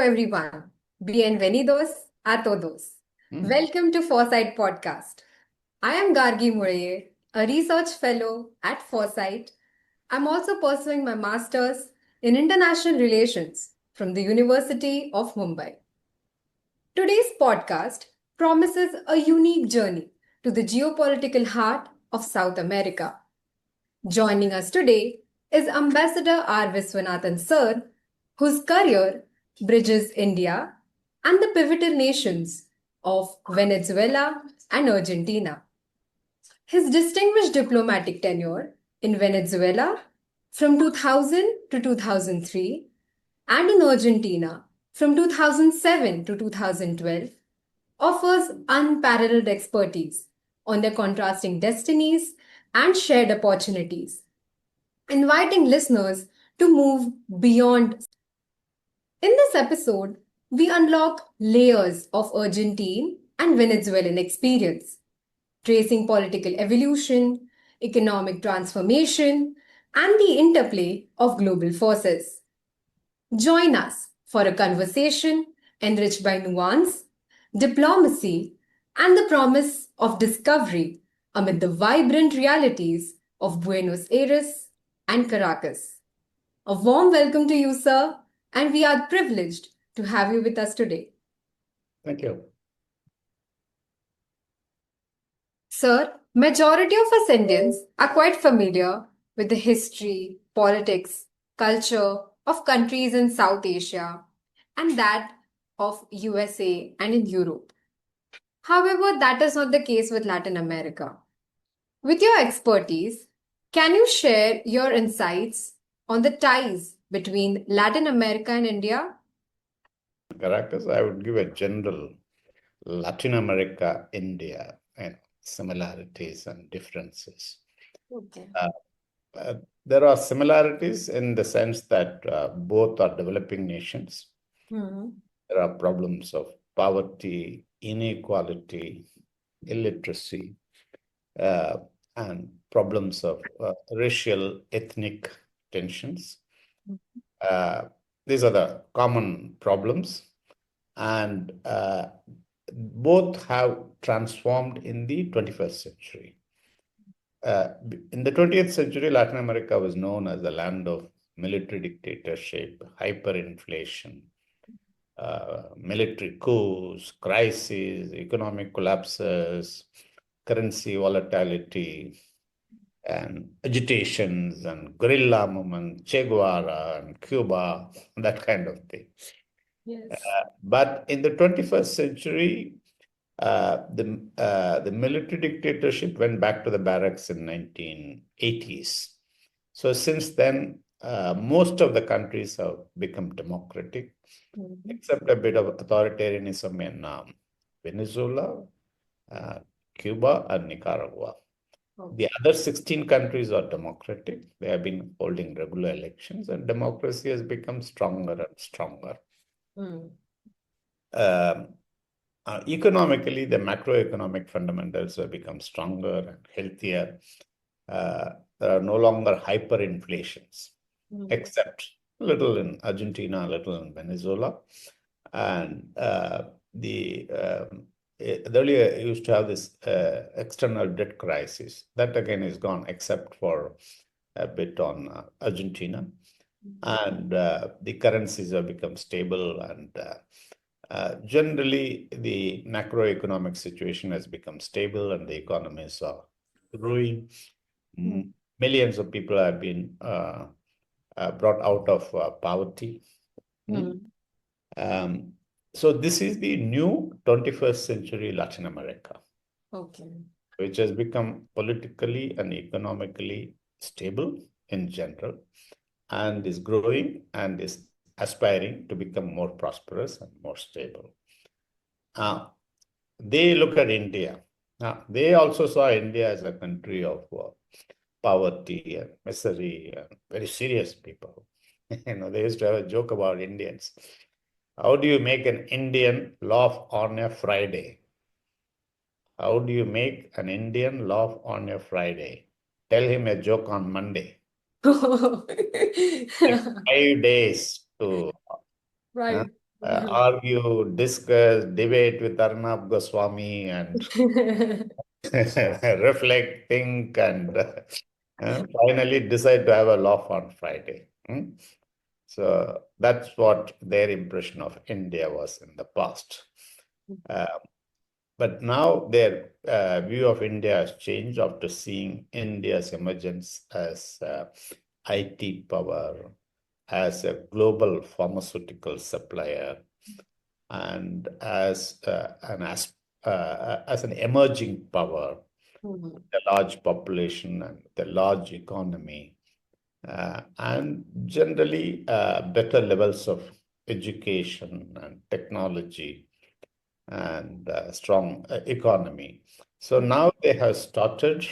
everyone. Bienvenidos a todos. Welcome to Foresight Podcast. I am Gargi Mulaye, a research fellow at Foresight. I'm also pursuing my master's in international relations from the University of Mumbai. Today's podcast promises a unique journey to the geopolitical heart of South America. Joining us today is Ambassador R. Viswanathan Sir, whose career bridges India and the pivotal nations of Venezuela and Argentina. His distinguished diplomatic tenure in Venezuela from 2000 to 2003 and in Argentina from 2007 to 2012 offers unparalleled expertise on their contrasting destinies and shared opportunities, inviting listeners to move beyond. In this episode, we unlock layers of Argentine and Venezuelan experience, tracing political evolution, economic transformation, and the interplay of global forces. Join us for a conversation enriched by nuance, diplomacy, and the promise of discovery amid the vibrant realities of Buenos Aires and Caracas. A warm welcome to you, sir, and we are privileged to have you with us today. Thank you. Sir, majority of us Indians are quite familiar with the history, politics, culture of countries in South Asia and that of USA and in Europe. However, that is not the case with Latin America. With your expertise, can you share your insights on the ties between Latin America and India? Caracas, I would give a general Latin America, India, and similarities and differences. Okay. There are similarities in the sense that both are developing nations. There are problems of poverty, inequality, illiteracy, and problems of racial, ethnic tensions. These are the common problems, and both have transformed in the 21st century. In the 20th century, Latin America was known as the land of military dictatorship, hyperinflation, military coups, crises, economic collapses, currency volatility, and agitations and guerrilla movement, Che Guevara and Cuba, that kind of thing. Yes. But in the 21st century, the military dictatorship went back to the barracks in 1980s. So since then, most of the countries have become democratic, except a bit of authoritarianism in Venezuela, Cuba, and Nicaragua. The other 16 countries are democratic. They have been holding regular elections, and democracy has become stronger and stronger. Economically, the macroeconomic fundamentals have become stronger and healthier. There are no longer hyperinflations, except a little in Argentina, a little in Venezuela. And earlier you used to have this external debt crisis. That again is gone, except for a bit on Argentina. And the currencies have become stable, and generally the macroeconomic situation has become stable, and the economies are growing. Millions of people have been brought out of poverty. So this is the new 21st century Latin America, which has become politically and economically stable in general, and is growing and is aspiring to become more prosperous and more stable. They look at India. They also saw India as a country of poverty and misery and very serious people. They used to have a joke about Indians. How do you make an Indian laugh on a Friday? How do you make an Indian laugh on a Friday? Tell him a joke on Monday. 5 days to Right. argue, discuss, debate with Arnab Goswami and reflect, think, and finally decide to have a laugh on Friday. So that's what their impression of India was in the past. But now their view of India has changed after seeing India's emergence as IT power, as a global pharmaceutical supplier, and as an emerging power, the large population and the large economy, and generally better levels of education and technology and strong economy. So now they have started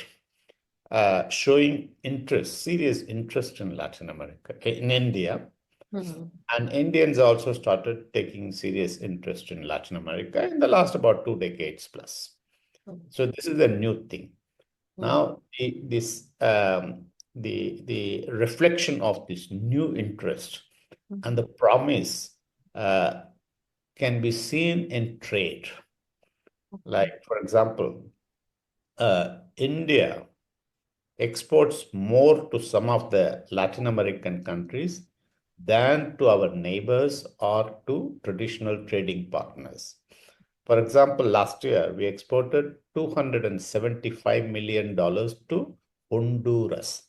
showing interest, serious interest in Latin America, in India. And Indians also started taking serious interest in Latin America in the last about 2 decades plus. So this is a new thing. Now, the reflection of this new interest and the promise can be seen in trade. Like, for example, India exports more to some of the Latin American countries than to our neighbors or to traditional trading partners. For example, last year we exported $275 million to Honduras,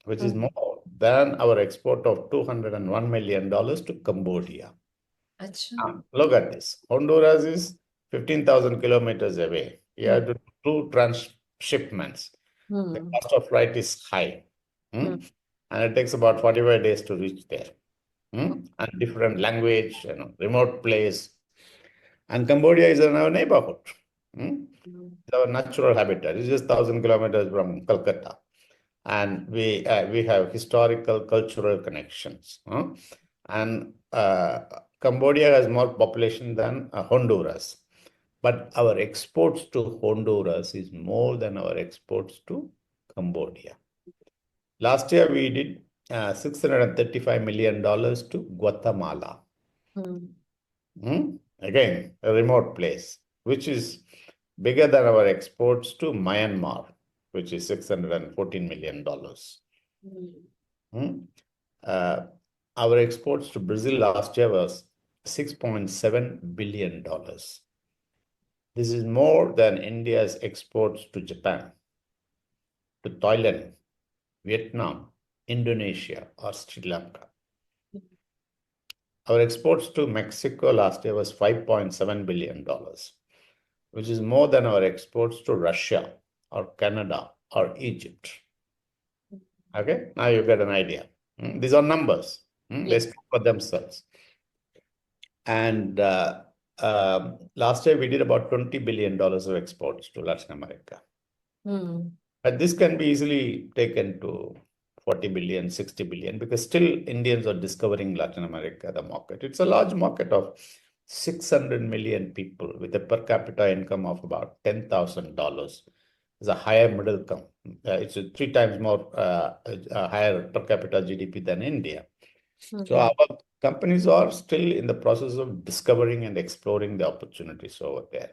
which is more than our export of $201 million to Cambodia. Look at this. Honduras is 15,000 kilometers away. You have to do 2 transshipments. The cost of flight is high. And it takes about 45 days to reach there. And different language, remote place. And Cambodia is in our neighborhood. It's our natural habitat. It's just 1,000 kilometers from Calcutta. And we have historical, cultural connections. And Cambodia has more population than Honduras. But our exports to Honduras is more than our exports to Cambodia. Last year, we did $635 million to Guatemala. Again, a remote place, which is bigger than our exports to Myanmar, which is $614 million. Our exports to Brazil last year was $6.7 billion. This is more than India's exports to Japan, to Thailand, Vietnam, Indonesia, or Sri Lanka. Our exports to Mexico last year was $5.7 billion, which is more than our exports to Russia or Canada or Egypt. Okay, now you get an idea. These are numbers. They speak for themselves. And last year we did about $20 billion of exports to Latin America. But this can be easily taken to 40 billion, 60 billion, because still Indians are discovering Latin America, the market. It's a large market of 600 million people with a per capita income of about $10,000. It's a higher middle income. It's 3 times more higher per capita GDP than India. So our companies are still in the process of discovering and exploring the opportunities over there.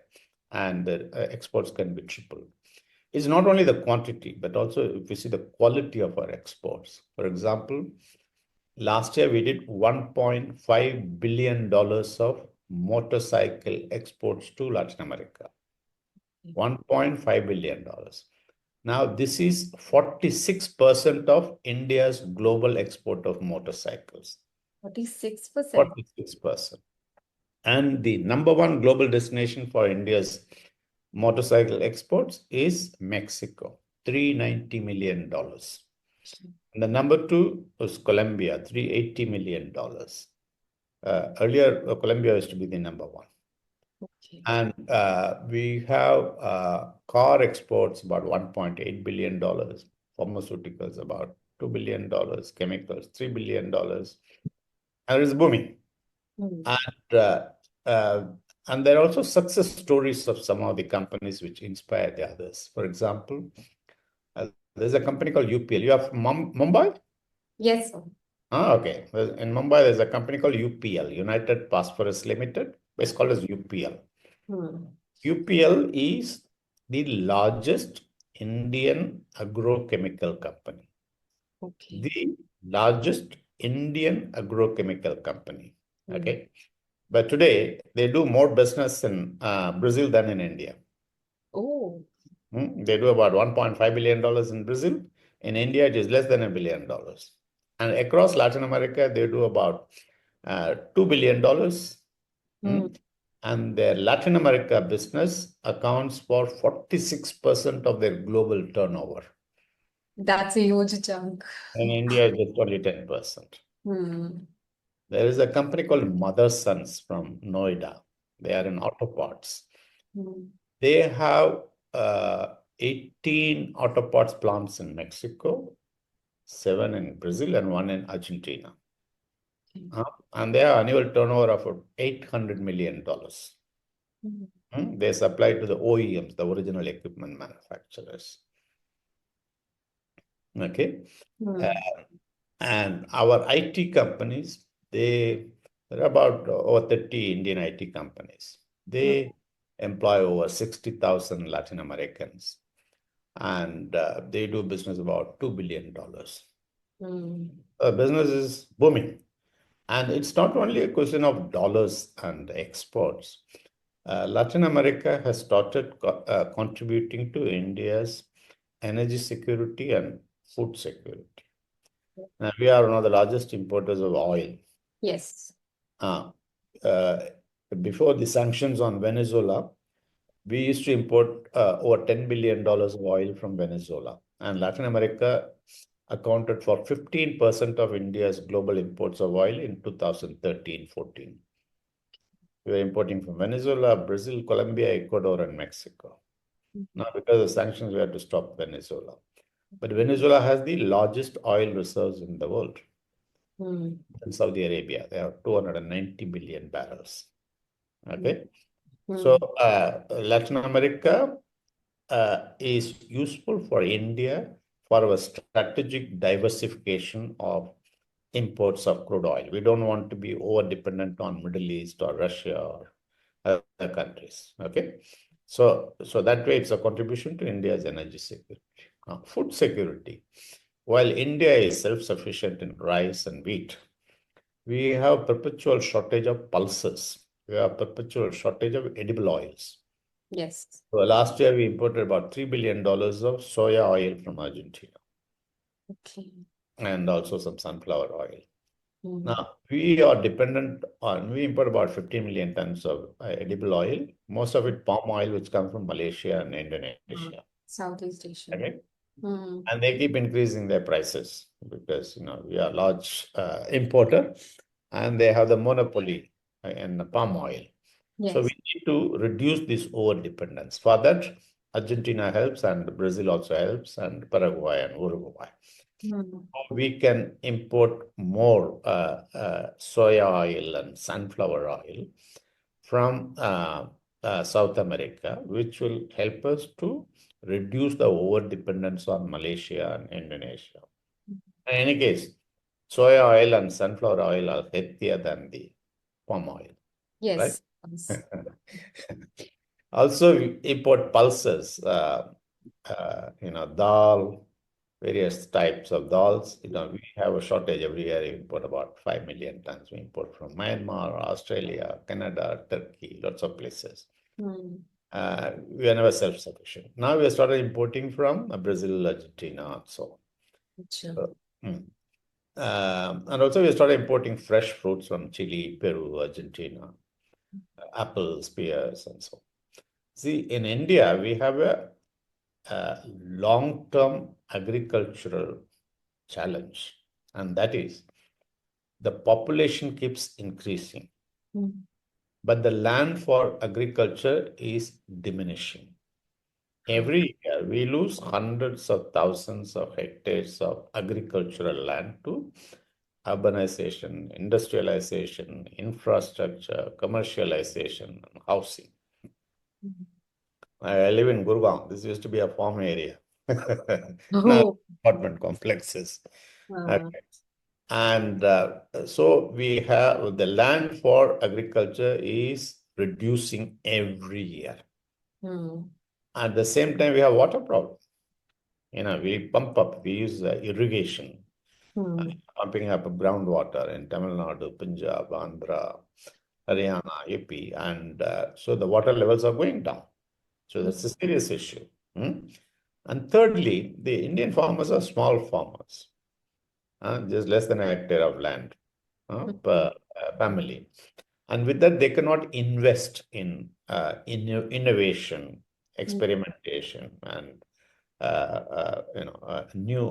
And the exports can be tripled. It's not only the quantity, but also if we see the quality of our exports. For example, last year we did $1.5 billion of motorcycle exports to Latin America. $1.5 billion. Now, this is 46% of India's global export of motorcycles. 46%. 46%. And the number 1 global destination for India's motorcycle exports is Mexico, $390 million. And the number 2 was Colombia, $380 million. Earlier, Colombia used to be the number 1. And we have car exports about $1.8 billion, pharmaceuticals about $2 billion, chemicals $3 billion. And it's booming. And there are also success stories of some of the companies which inspire the others. For example, there's a company called UPL. You have Mumbai? Yes, sir. Okay. In Mumbai, there's a company called UPL, United Phosphorus Limited. It's called as UPL. UPL is the largest Indian agrochemical company. Okay. The largest Indian agrochemical company. Okay. But today, they do more business in Brazil than in India. Oh. They do about $1.5 billion in Brazil. In India, it is less than $1 billion. And across Latin America, they do about $2 billion. And their Latin America business accounts for 46% of their global turnover. That's a huge chunk. In India, it's only 10%. Hmm. There is a company called Motherson from Noida. They are in auto parts. They have 18 auto parts plants in Mexico, 7 in Brazil, and 1 in Argentina. And they have annual turnover of $800 million. They supply to the OEMs, the original equipment manufacturers. Okay. And our IT companies, there are about over 30 Indian IT companies. They employ over 60,000 Latin Americans. And they do business about $2 billion. Business is booming. And it's not only a question of dollars and exports. Latin America has started contributing to India's energy security and food security. Now, we are one of the largest importers of oil. Yes. Before the sanctions on Venezuela, we used to import over $10 billion of oil from Venezuela. And Latin America accounted for 15% of India's global imports of oil in 2013-14. We were importing from Venezuela, Brazil, Colombia, Ecuador, and Mexico. Now, because of sanctions, we had to stop Venezuela. But Venezuela has the largest oil reserves in the world. In Saudi Arabia, they have 290 billion barrels. Okay. So Latin America is useful for India for our strategic diversification of imports of crude oil. We don't want to be over-dependent on Middle East or Russia or other countries. Okay. So that way it's a contribution to India's energy security. Food security. While India is self-sufficient in rice and wheat, we have perpetual shortage of pulses. We have perpetual shortage of edible oils. Yes. So last year, we imported about $3 billion of soya oil from Argentina. Okay. And also some sunflower oil. Now, we are dependent on, we import about 15 million tons of edible oil, most of it palm oil, which comes from Malaysia and Indonesia. Southeast Asia. Okay? And they keep increasing their prices because, we are a large importer and they have the monopoly in palm oil. Yes. So we need to reduce this over-dependence. For that, Argentina helps and Brazil also helps and Paraguay and Uruguay. We can import more soya oil and sunflower oil from South America, which will help us to reduce the over-dependence on Malaysia and Indonesia. In any case, soya oil and sunflower oil are healthier than the palm oil. Yes. Right? Also, we import pulses, dal, various types of dals. We have a shortage every year. We import about 5 million tons. We import from Myanmar, Australia, Canada, Turkey, lots of places. We are never self-sufficient. Now we have started importing from Brazil, Argentina, and so on. Sure. And also we started importing fresh fruits from Chile, Peru, Argentina, apples, pears, and so on. See, in India, we have a long-term agricultural challenge, and that is the population keeps increasing, but the land for agriculture is diminishing. Every year, we lose hundreds of thousands of hectares of agricultural land to urbanization, industrialization, infrastructure, commercialization, and housing. I live in Gurgaon. This used to be a farm area. Now apartment complexes. Okay. And so we have the land for agriculture is reducing every year. At the same time, we have water problem. We pump up, we use irrigation, pumping up groundwater in Tamil Nadu, Punjab, Andhra, Haryana, UP, and so the water levels are going down. So that's a serious issue. And thirdly, the Indian farmers are small farmers, just less than a hectare of land per family. And with that, they cannot invest in innovation, experimentation, and new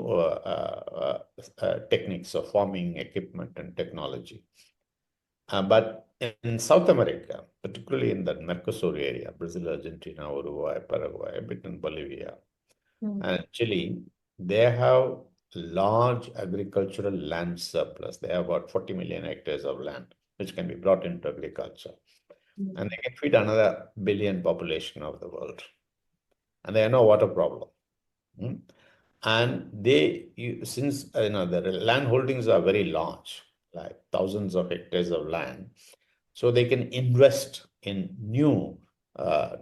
techniques of farming equipment and technology. But in South America, particularly in the Mercosur area, Brazil, Argentina, Uruguay, Paraguay, a bit in Bolivia, and Chile, they have large agricultural land surplus. They have about 40 million hectares of land, which can be brought into agriculture. And they can feed another billion population of the world. And they have no water problem. And since the land holdings are very large, like thousands of hectares of land, so they can invest in new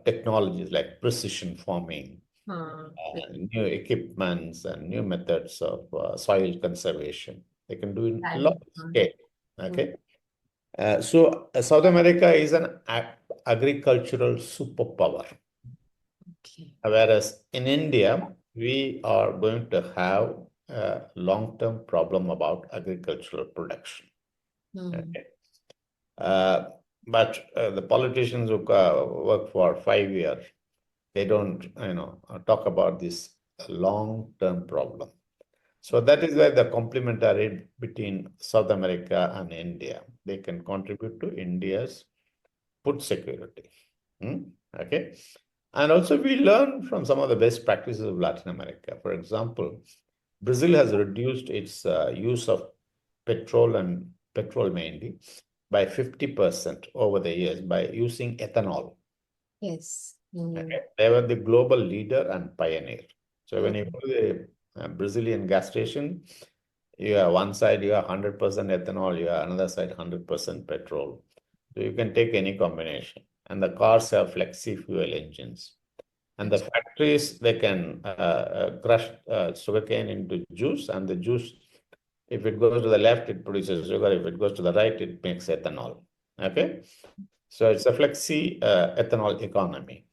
technologies like precision farming, new equipments and new methods of soil conservation. They can do in a lot of scale. Okay. So South America is an agricultural superpower. Whereas in India, we are going to have a long-term problem about agricultural production. Okay. But the politicians who work for 5 years, they don't, talk about this long-term problem. So that is why the complementarity between South America and India, they can contribute to India's food security. Okay. And also we learn from some of the best practices of Latin America. For example, Brazil has reduced its use of petrol mainly by 50% over the years by using ethanol. Yes. Okay. They were the global leader and pioneer. So when you go to the Brazilian gas station, you have one side, you have 100% ethanol, you have another side, 100% petrol. So you can take any combination. And the cars have flexi fuel engines. And the factories, they can crush sugarcane into juice, and the juice, if it goes to the left, it produces sugar. If it goes to the right, it makes ethanol. Okay? So it's a flexi ethanol economy.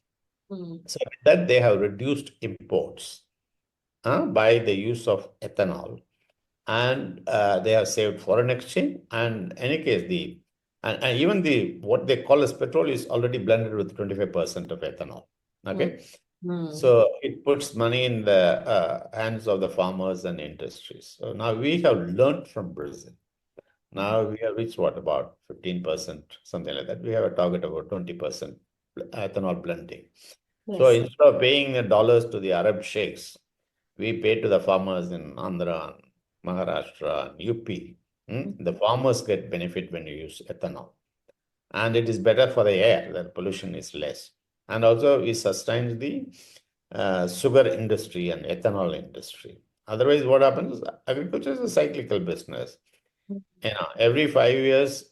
So with that, they have reduced imports by the use of ethanol. And they have saved foreign exchange. And in any case, and even what they call as petrol is already blended with 25% of ethanol. Okay. So it puts money in the hands of the farmers and industries. So now we have learned from Brazil. Now we have reached about 15%, something like that. We have a target of about 20% ethanol blending. Yes. So instead of paying the dollars to the Arab sheikhs, we pay to the farmers in Andhra, Maharashtra, and UP. The farmers get benefit when you use ethanol. And it is better for the air, the pollution is less. And also it sustains the sugar industry and ethanol industry. Otherwise, what happens? Agriculture is a cyclical business. Every 5 years,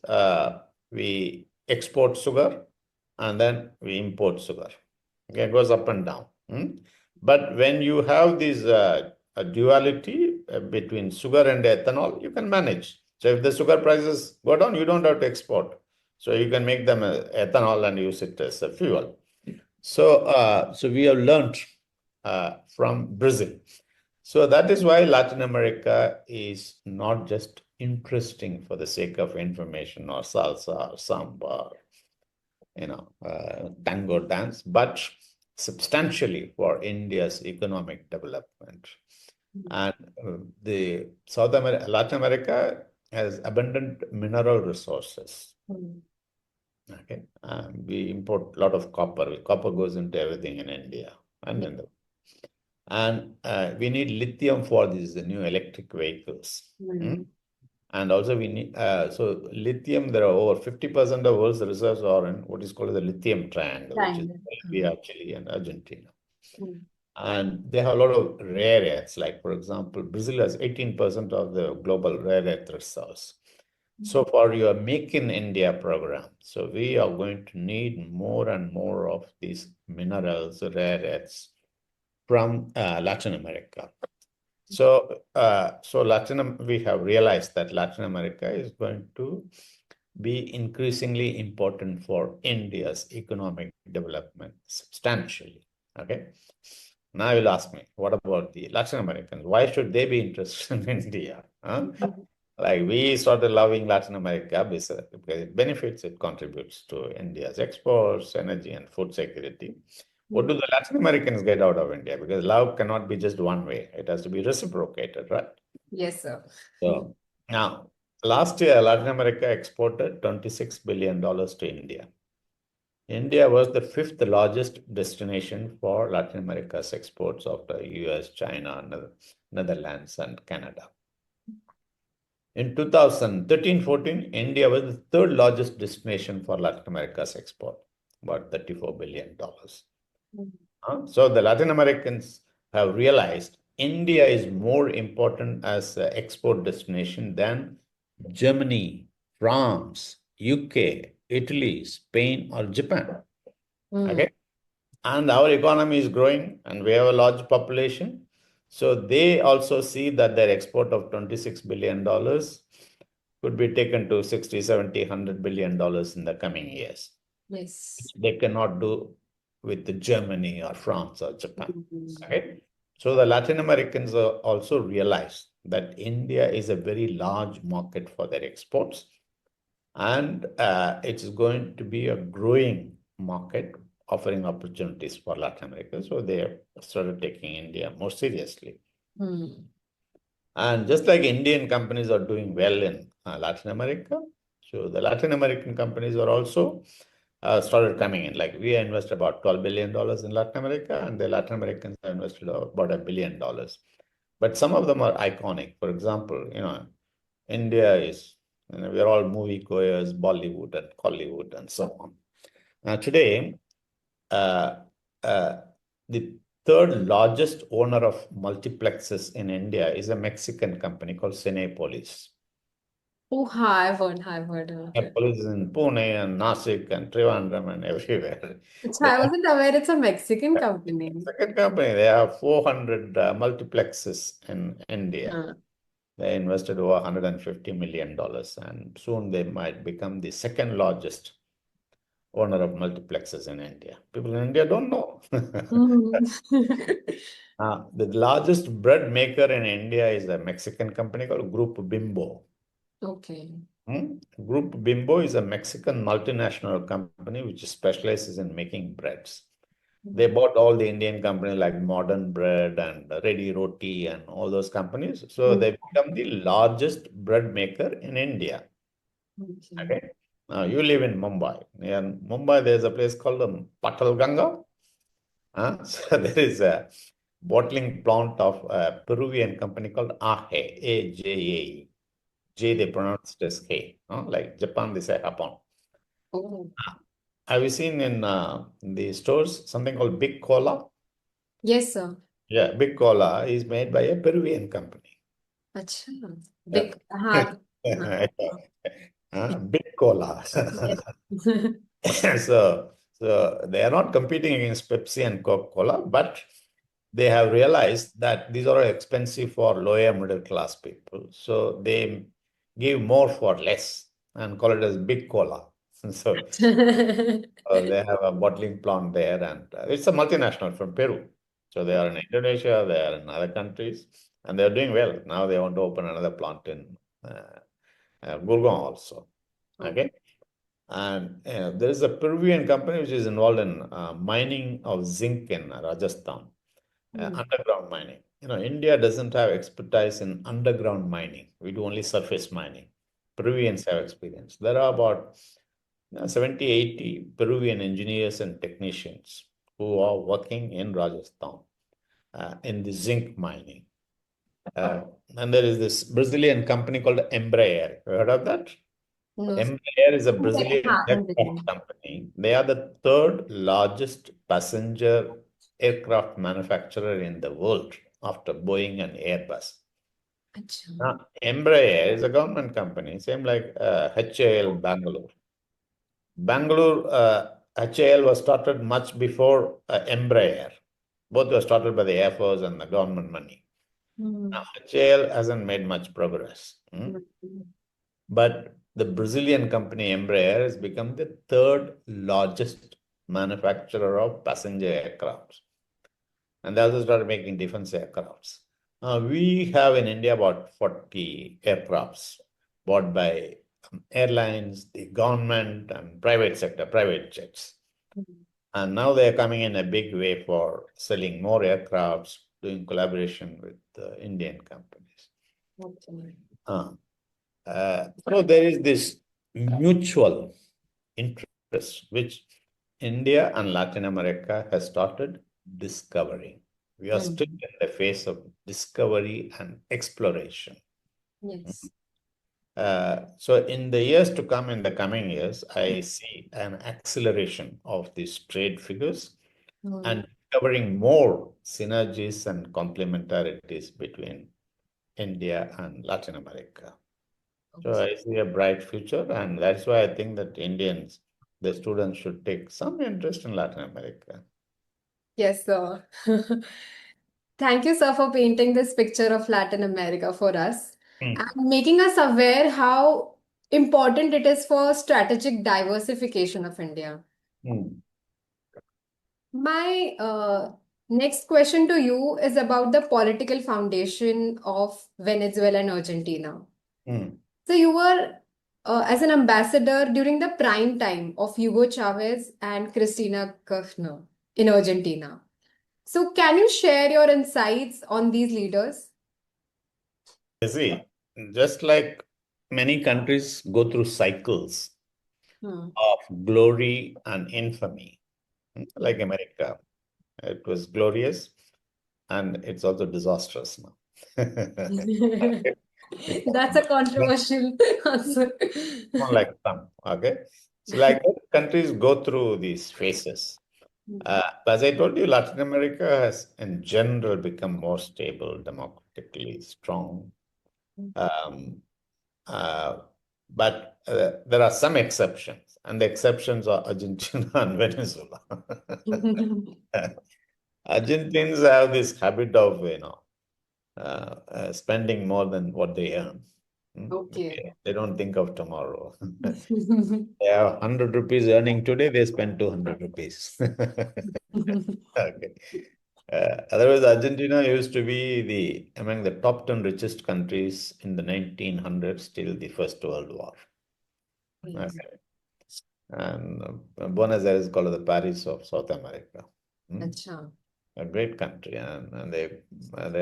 we export sugar and then we import sugar. Okay, it goes up and down. But when you have this a duality between sugar and ethanol, you can manage. So if the sugar prices go down, you don't have to export. So you can make them ethanol and use it as a fuel. So we have learned from Brazil. So that is why Latin America is not just interesting for the sake of information or salsa or samba, tango dance, but substantially for India's economic development. And Latin America has abundant mineral resources. Okay, we import a lot of copper. Copper goes into everything in India and in the we need lithium for these new electric vehicles. And also we need, so lithium, there are over 50% of world's reserves are in what is called the lithium triangle, which is Bolivia, Chile, and Argentina. And they have a lot of rare earths. Like, for example, Brazil has 18% of the global rare earth resource. So for your Make in India program, so we are going to need more and more of these minerals, rare earths from Latin America. So, we have realized that Latin America is going to be increasingly important for India's economic development substantially. Okay. Now you'll ask me, what about the Latin Americans? Why should they be interested in India? Huh? Like we started loving Latin America because it benefits, it contributes to India's exports, energy, and food security. What do the Latin Americans get out of India? Because love cannot be just one way. It has to be reciprocated, right? Yes, sir. So now, last year, Latin America exported $26 billion to India. India was the fifth largest destination for Latin America's exports after US, China, Netherlands, and Canada. In 2013-14, India was the third largest destination for Latin America's export, about $34 billion. So the Latin Americans have realized India is more important as an export destination than Germany, France, UK, Italy, Spain, or Japan. Okay. And our economy is growing and we have a large population. So they also see that their export of $26 billion could be taken to 60, 70, $100 billion in the coming years. Yes. They cannot do with the Germany or France or Japan. Okay. So the Latin Americans also realize that India is a very large market for their exports. And it's going to be a growing market offering opportunities for Latin America. So they started taking India more seriously. And just like Indian companies are doing well in Latin America, so the Latin American companies are also started coming in. Like we invested about $12 billion in Latin America, and the Latin Americans have invested about $1 billion. But some of them are iconic. For example, India is, we're all movie goers, Bollywood and Hollywood and so on. Now today, uh, the third largest owner of multiplexes in India is a Mexican company called Cinepolis. Oh, I've heard of it. Cinepolis is in Pune and Nashik and Trivandrum and everywhere. I wasn't aware it's a Mexican company. Mexican company, they have 400 multiplexes in India. They invested over $150 million, and soon they might become the second largest owner of multiplexes in India. People in India don't know. The largest bread maker in India is a Mexican company called Group Bimbo. Okay. Group Bimbo is a Mexican multinational company which specializes in making breads. They bought all the Indian companies like Modern Bread and Ready Roti and all those companies. So they become the largest bread maker in India. Okay. Now you live in Mumbai. In Mumbai, there's a place called Patalganga. So there is a bottling plant of a Peruvian company called Aje, A-J-A-E. J, they pronounce it as K. Like Japan, they say Japon. Oh. Have you seen in the stores something called Big Cola? Yes, sir. Yeah, Big Cola is made by a Peruvian company. Acha. Yeah. Big, Big Cola. So they are not competing against Pepsi and Coca-Cola, but they have realized that these are expensive for lower middle class people. So they give more for less and call it as Big Cola. So they have a bottling plant there, and it's a multinational from Peru. So they are in Indonesia, they are in other countries, and they're doing well. Now they want to open another plant in Gurgaon also. Okay. And there is a Peruvian company which is involved in mining of zinc in Rajasthan, underground mining. India doesn't have expertise in underground mining. We do only surface mining. Peruvians have experience. There are about 70, 80 Peruvian engineers and technicians who are working in Rajasthan in the zinc mining. And there is this Brazilian company called Embraer. You heard of that? No. Embraer is a Brazilian in aircraft company. They are the third largest passenger aircraft manufacturer in the world after Boeing and Airbus. Acha. Now, Embraer is a government company, same like HAL Bangalore. HAL was started much before Embraer. Both were started by the Air Force and the government money. Now, HAL hasn't made much progress. But the Brazilian company Embraer has become the third largest manufacturer of passenger aircraft. And they also started making defense aircrafts. We have in India about 40 aircrafts bought by airlines, the government, and private sector, private jets. And now they're coming in a big way for selling more aircrafts, doing collaboration with Indian companies. So there is this mutual interest which India and Latin America has started discovering. We are still in the phase of discovery and exploration. Yes. So in the years to come, in the coming years, I see an acceleration of these trade figures and discovering more synergies and complementarities between India and Latin America. So I see a bright future, and that's why I think that Indians, the students, should take some interest in Latin America. Yes, sir. Thank you, sir, for painting this picture of Latin America for us and making us aware how important it is for strategic diversification of India. My next question to you is about the political foundation of Venezuela and Argentina. So you were as an ambassador during the prime time of Hugo Chavez and Cristina Kirchner in Argentina. So can you share your insights on these leaders? You see, just like many countries go through cycles of glory and infamy, like America, it was glorious and it's also disastrous now. That's a controversial answer. Not like some, okay? So like countries go through these phases. As I told you, Latin America has in general become more stable, democratically strong. But there are some exceptions, and the exceptions are Argentina and Venezuela. Argentines have this habit of, spending more than what they earn. Okay. They don't think of tomorrow. They have 100 rupees earning today, they spend 200 rupees. Okay. Otherwise, Argentina used to be among the top 10 richest countries in the 1900s till the First World War. Okay. And Buenos Aires is called the Paris of South America. Acha. A great country, and they're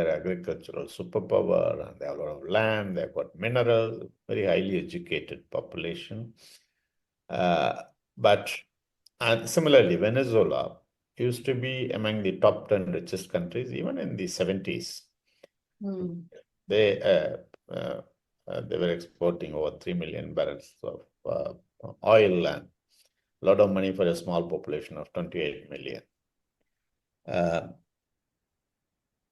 agricultural superpower, and they have a lot of land, they've got minerals, very highly educated population. But similarly, Venezuela used to be among the top 10 richest countries, even in the 70s. They were exporting over 3 million barrels of oil and a lot of money for a small population of 28 million.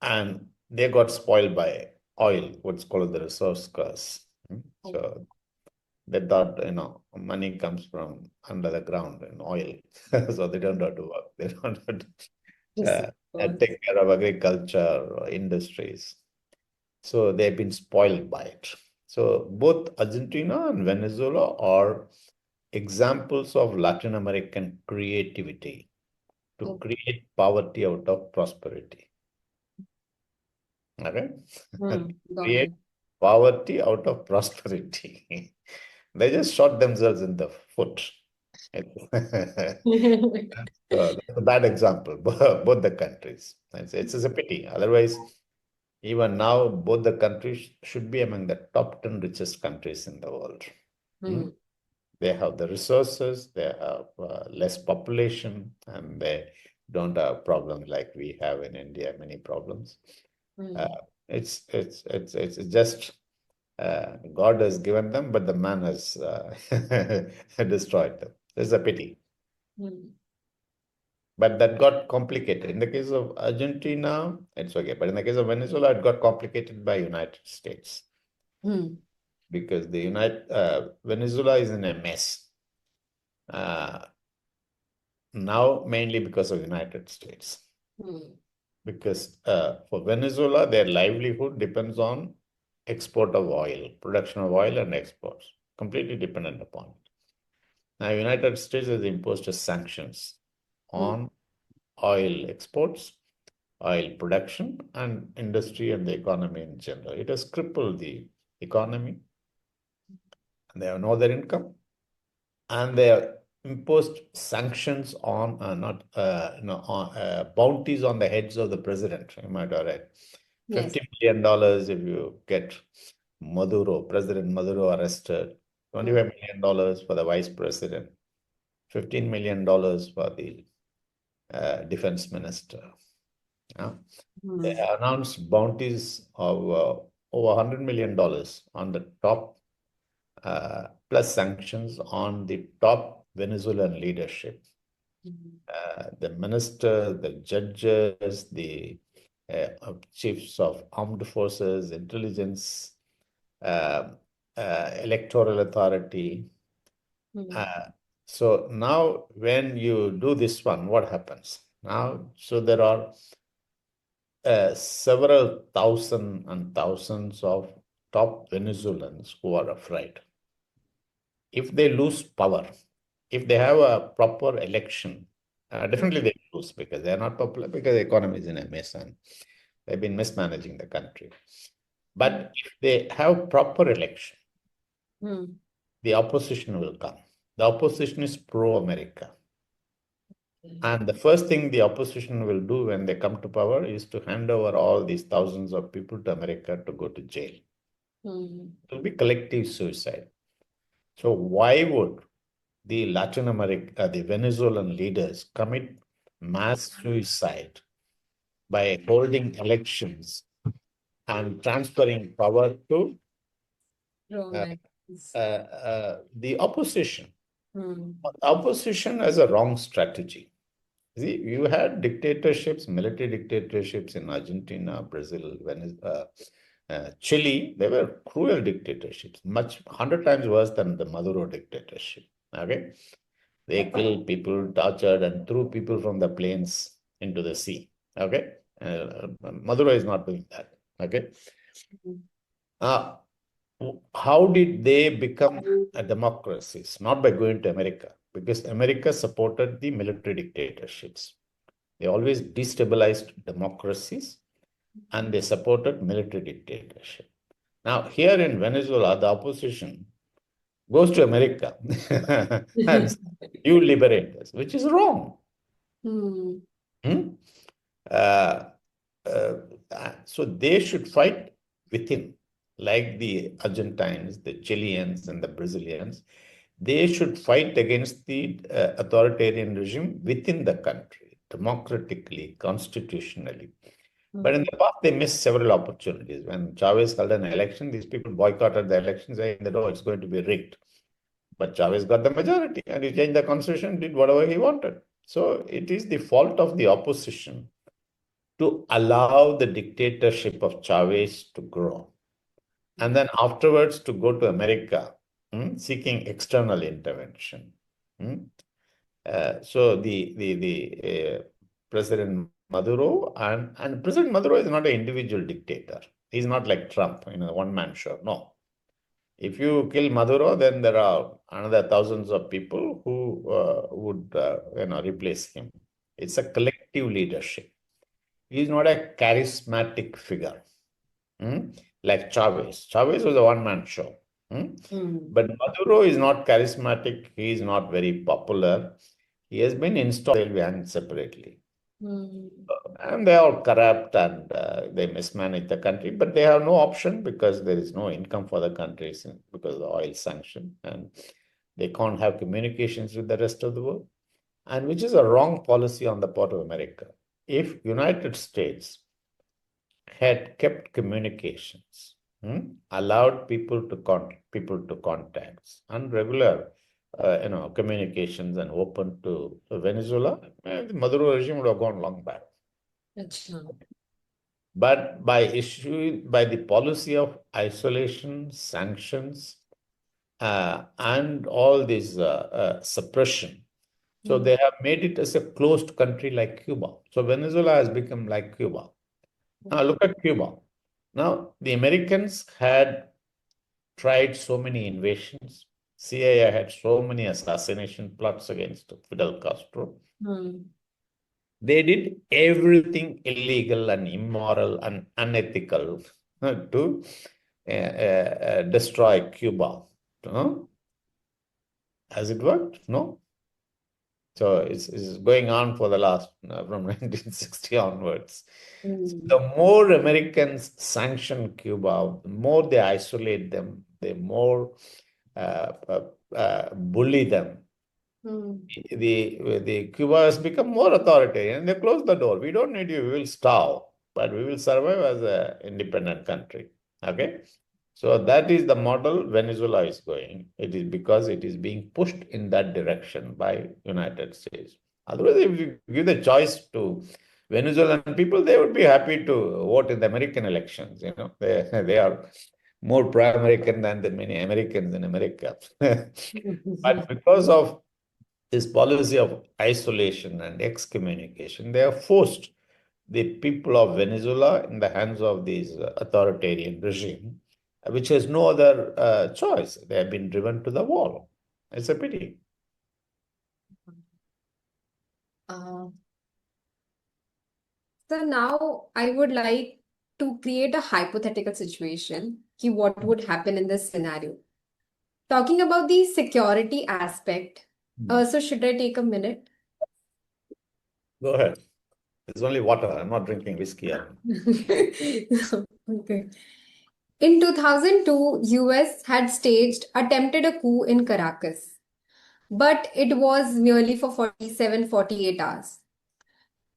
And they got spoiled by oil, what's called the resource curse. So they thought, money comes from under the ground in oil. So they don't have to work. They don't have to take care of agriculture or industries. So they've been spoiled by it. So both Argentina and Venezuela are examples of Latin American creativity to create poverty out of prosperity. Okay? Create poverty out of prosperity. They just shot themselves in the foot. So that's a bad example, both the countries. It's a pity. Otherwise, even now, both the countries should be among the top 10 richest countries in the world. They have the resources, they have less population, and they don't have problems like we have in India, many problems. It's just God has given them, but the man has destroyed them. It's a pity. But that got complicated. In the case of Argentina, it's okay. But in the case of Venezuela, it got complicated by United States because Venezuela is in a mess now, mainly because of United States. Because for Venezuela, their livelihood depends on export of oil, production of oil and exports, completely dependent upon it. Now, United States has imposed sanctions on oil exports, oil production, and industry and the economy in general. It has crippled the economy. They have no other income, and they have imposed sanctions on bounties on the heads of the president. You might have read $50 million if you get President Maduro arrested, $25 million for the vice president, $15 million for the defense minister. They announced bounties of over $100 million on the top, plus sanctions on the top Venezuelan leadership. The ministers, the judges, the chiefs of armed forces, intelligence, electoral authority. So now when you do this one, what happens? Now, so there are several thousand and thousands of top Venezuelans who are afraid. If they lose power, if they have a proper election, definitely they lose because they are not popular, because the economy is in a mess and they've been mismanaging the country. But if they have proper election, the opposition will come. The opposition is pro-America. And the first thing the opposition will do when they come to power is to hand over all these thousands of people to America to go to jail. It will be collective suicide. So why would the the Venezuelan leaders commit mass suicide by holding elections and transferring power to the opposition? Opposition has a wrong strategy. See, you had dictatorships, military dictatorships in Argentina, Brazil, Chile. They were cruel dictatorships, 100 times worse than the Maduro dictatorship. Okay, they killed people, tortured, and threw people from the planes into the sea. Okay, Maduro is not doing that. Okay, how did they become a democracy? It's not by going to America, because America supported the military dictatorships. They always destabilized democracies and they supported military dictatorship. Now, here in Venezuela, the opposition goes to America and says, you liberate us, which is wrong. So they should fight within, like the Argentines, the Chileans, and the Brazilians. They should fight against the authoritarian regime within the country, democratically, constitutionally. But in the past, they missed several opportunities. When Chavez held an election, these people boycotted the election, saying that, oh, it's going to be rigged. But Chavez got the majority and he changed the constitution, did whatever he wanted. So it is the fault of the opposition to allow the dictatorship of Chavez to grow. And then afterwards to go to America, seeking external intervention. So the President Maduro, and President Maduro is not an individual dictator. He's not like Trump, one-man show. No. If you kill Maduro, then there are another thousands of people who would replace him. It's a collective leadership. He's not a charismatic figure, like Chavez. Chavez was a one-man show. But Maduro is not charismatic. He is not very popular. He has been installed, they'll be hanged separately. And they are corrupt and they mismanage the country, but they have no option because there is no income for the country because of the oil sanction, and they can't have communications with the rest of the world, and which is a wrong policy on the part of America. If United States had kept communications, allowed people to contact and regular communications and open to Venezuela, the Maduro regime would have gone long back. But by the policy of isolation, sanctions, and all this suppression, so they have made it as a closed country like Cuba. So Venezuela has become like Cuba. Now look at Cuba. Now the Americans had tried so many invasions. CIA had so many assassination plots against Fidel Castro. They did everything illegal and immoral and unethical to destroy Cuba. Has it worked? No. So it's going on for the last, from 1960 onwards. So the more Americans sanction Cuba, the more they isolate them, the more bully them. The Cuba has become more authoritarian. They close the door. We don't need you. We will starve, but we will survive as an independent country. Okay. So that is the model Venezuela is going. It is because it is being pushed in that direction by United States. Otherwise, if you give the choice to Venezuelan people, they would be happy to vote in the American elections. They are more pro-American than the many Americans in America. But because of this policy of isolation and excommunication, they have forced the people of Venezuela in the hands of this authoritarian regime, which has no other choice. They have been driven to the wall. It's a pity. So now I would like to create a hypothetical situation. What would happen in this scenario? Talking about the security aspect. So should I take a minute? Go ahead. It's only water. I'm not drinking whiskey. Okay. In 2002, US had attempted a coup in Caracas, but it was merely for 48 hours.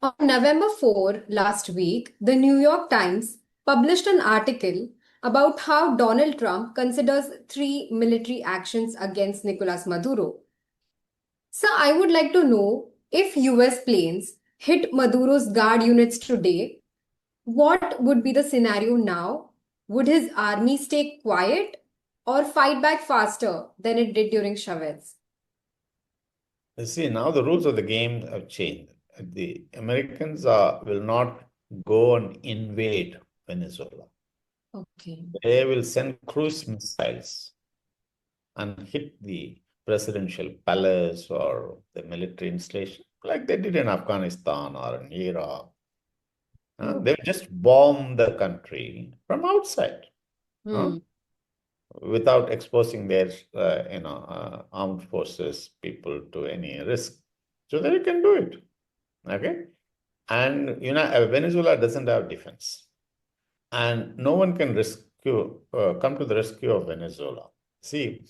On November 4 last week, the New York Times published an article about how Donald Trump considers 3 military actions against Nicolas Maduro. So I would like to know, if US planes hit Maduro's guard units today, what would be the scenario now? Would his army stay quiet or fight back faster than it did during Chavez? You see, now the rules of the game have changed. The Americans will not go and invade Venezuela. Okay. They will send cruise missiles and hit the presidential palace or the military installation, like they did in Afghanistan or in Iraq. They will just bomb the country from outside, without exposing their armed forces people to any risk. So they can do it. Okay. And Venezuela doesn't have defense, and no one can come to the rescue of Venezuela. See,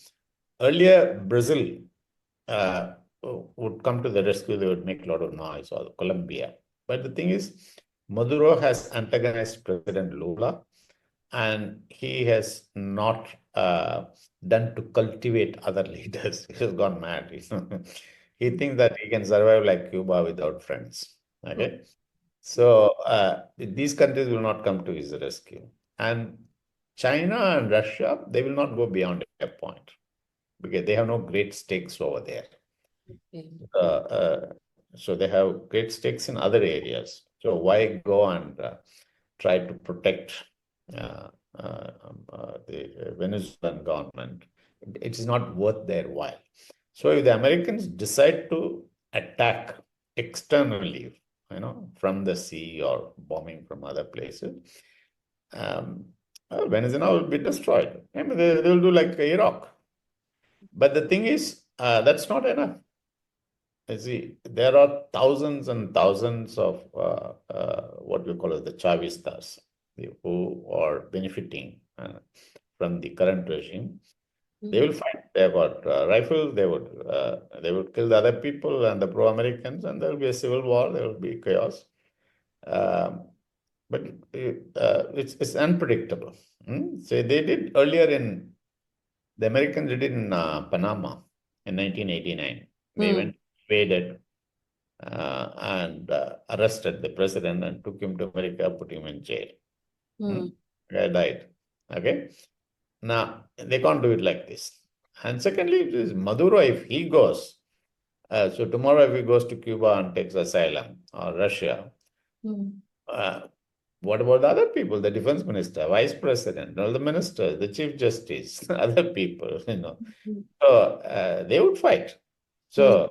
earlier Brazil would come to the rescue. They would make a lot of noise, or Colombia. But the thing is, Maduro has antagonized President Lula, and he has not done to cultivate other leaders. He has gone mad. He thinks that he can survive like Cuba without friends. Okay. So these countries will not come to his rescue. And China and Russia, they will not go beyond a point because they have no great stakes over there. So they have great stakes in other areas. So why go and try to protect the Venezuelan government? It is not worth their while. So if the Americans decide to attack externally, from the sea or bombing from other places, Venezuela will be destroyed. I mean, they will do like Iraq. But the thing is, that's not enough. You see, there are thousands and thousands of what we call as the Chavistas, who are benefiting from the current regime. They will fight. They have got rifles. They would kill the other people and the pro-Americans, and there will be a civil war. There will be chaos. But it's unpredictable. So they did earlier the Americans did it in Panama. in 1989. They went, invaded, and arrested the president and took him to America, put him in jail. Guy died. Okay. Now, they can't do it like this. And secondly, it is Maduro, if he goes, so tomorrow if he goes to Cuba and takes asylum, or Russia, what about the other people, the defense minister, vice president, all the ministers, the chief justice, other people, So they would fight. So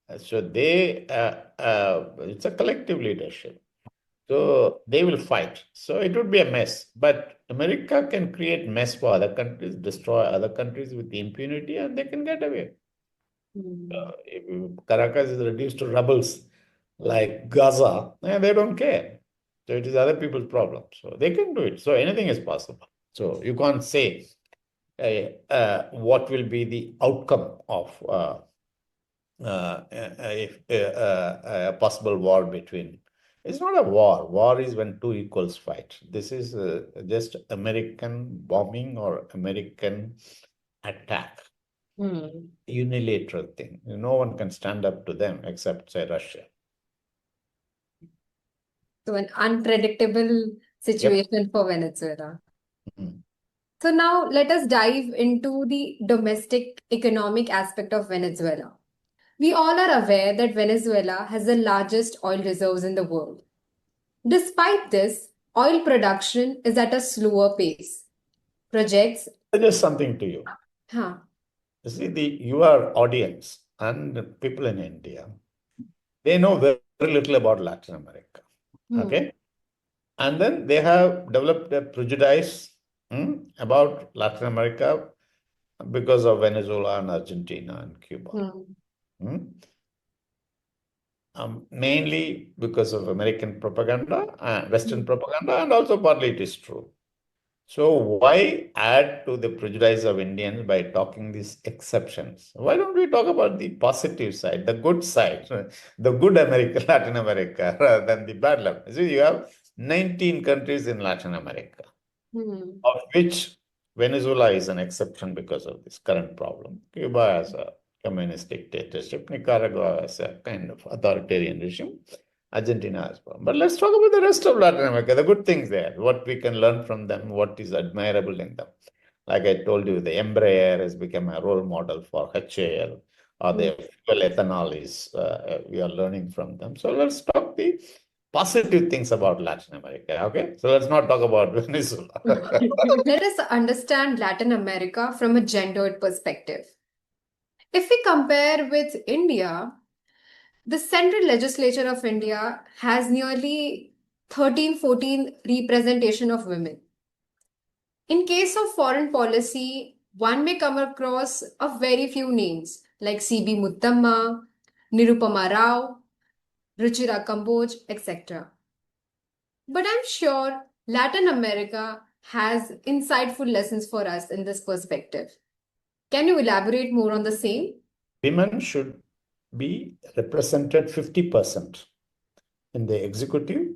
they, it's a collective leadership. So they will fight. So it would be a mess. But America can create mess for other countries, destroy other countries with impunity, and they can get away. If Caracas is reduced to rubbles like Gaza, they don't care. So it is other people's problem. So they can do it. So anything is possible. So you can't say what will be the outcome of a possible war between. It's not a war. War is when two equals fight. This is just American bombing or American attack. Unilateral thing. No one can stand up to them except, say, Russia. So an unpredictable situation for Venezuela. So now let us dive into the domestic economic aspect of Venezuela. We all are aware that Venezuela has the largest oil reserves in the world. Despite this, oil production is at a slower pace. Projects. Just something to you. You see, your audience and people in India, they know very little about Latin America. Okay? And then they have developed a prejudice about Latin America because of Venezuela and Argentina and Cuba. Mainly because of American propaganda, Western propaganda, and also partly it is true. So why add to the prejudice of Indians by talking these exceptions? Why don't we talk about the positive side, the good side, the good America, Latin America, rather than the bad luck? See, you have 19 countries in Latin America, of which Venezuela is an exception because of this current problem. Cuba has a communist dictatorship, Nicaragua has a kind of authoritarian regime, Argentina as well. But let's talk about the rest of Latin America, the good things there, what we can learn from them, what is admirable in them. Like I told you, the Embraer has become a role model for HAL, or the fuel ethanol is, we are learning from them. So let's talk the positive things about Latin America, okay? So let's not talk about Venezuela. Let us understand Latin America from a gendered perspective. If we compare with India, the Central Legislature of India has nearly 13-14 representation of women. In case of foreign policy, one may come across a very few names like C.B. Muttamma, Nirupama Rao, Ruchira Kamboj, etc. But I'm sure Latin America has insightful lessons for us in this perspective. Can you elaborate more on the same? Women should be represented 50% in the executive,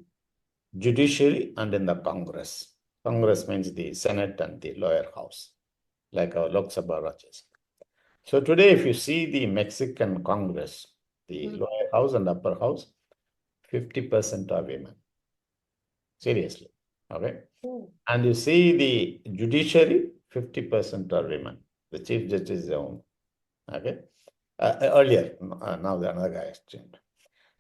judiciary, and in the Congress. Congress means the Senate and the lower house, like our Lok Sabha Rajya Sabha. So today, if you see the Mexican Congress, the lower house and upper house, 50% are women. Seriously. Okay. And you see the judiciary, 50% are women. The chief judge is a woman. Okay. Earlier, now the another guy has changed.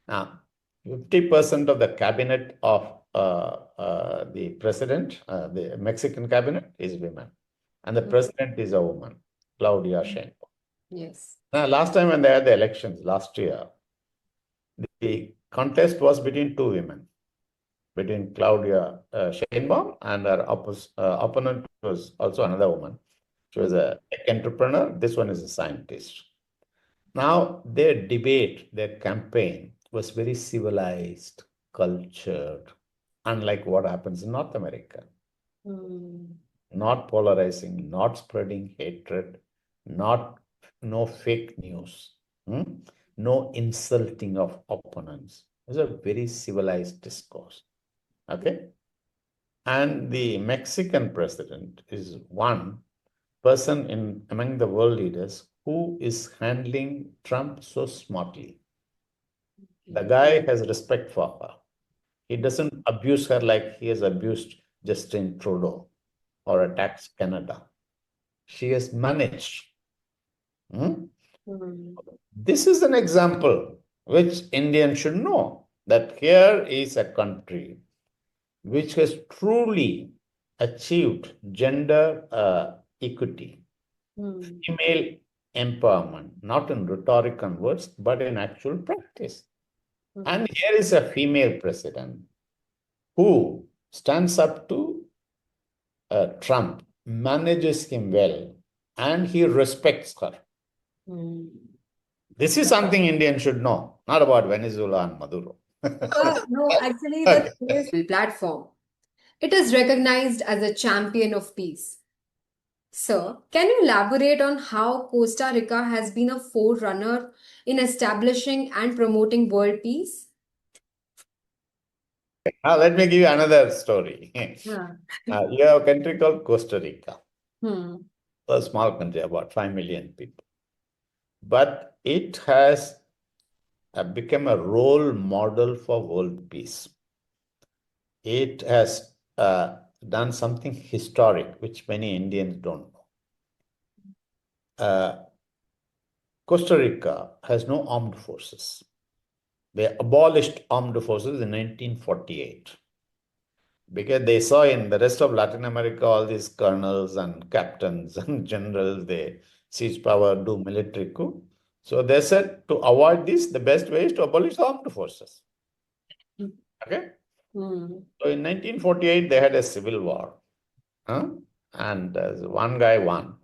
Now, 50% of the cabinet of the president, the Mexican cabinet, is women. And the president is a woman, Claudia Sheinbaum. Yes. Now, last time when they had the elections, last year, the contest was between two women, between Claudia Sheinbaum and her opponent was also another woman. She was a tech entrepreneur. This one is a scientist. Now, their debate, their campaign was very civilized, cultured, unlike what happens in North America. Not polarizing, not spreading hatred, no fake news, no insulting of opponents. It's a very civilized discourse. Okay? And the Mexican president is one person among the world leaders who is handling Trump so smartly. The guy has respect for her. He doesn't abuse her like he has abused Justin Trudeau or attacked Canada. She has managed. This is an example which Indians should know, that here is a country which has truly achieved gender equity, female empowerment, not in rhetoric and words, but in actual practice. And here is a female president who stands up to Trump, manages him well, and he respects her. This is something Indians should know, not about Venezuela and Maduro. No, actually, the platform. It is recognized as a champion of peace. Sir, can you elaborate on how Costa Rica has been a forerunner in establishing and promoting world peace? Now, let me give you another story. You have a country called Costa Rica, a small country, about 5 million people. But it has become a role model for world peace. It has done something historic, which many Indians don't know. Costa Rica has no armed forces. They abolished armed forces in 1948 because they saw in the rest of Latin America all these colonels and captains and generals, they seize power, do military coup. So they said to avoid this, the best way is to abolish armed forces. Okay? So in 1948, they had a civil war. And one guy won.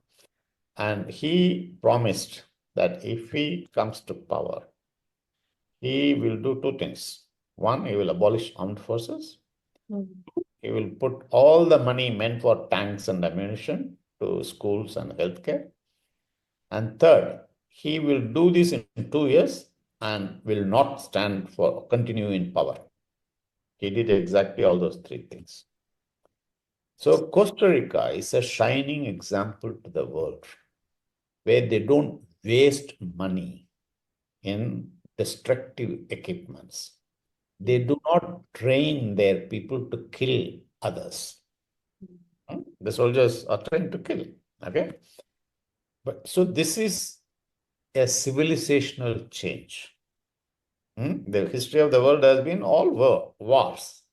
And he promised that if he comes to power, he will do two things. One, he will abolish armed forces. He will put all the money meant for tanks and ammunition to schools and healthcare. And third, he will do this in 2 years and will not stand for continue in power. He did exactly all those three things. So Costa Rica is a shining example to the world where they don't waste money in destructive equipments. They do not train their people to kill others. The soldiers are trained to kill. Okay? But so this is a civilizational change. The history of the world has been all wars.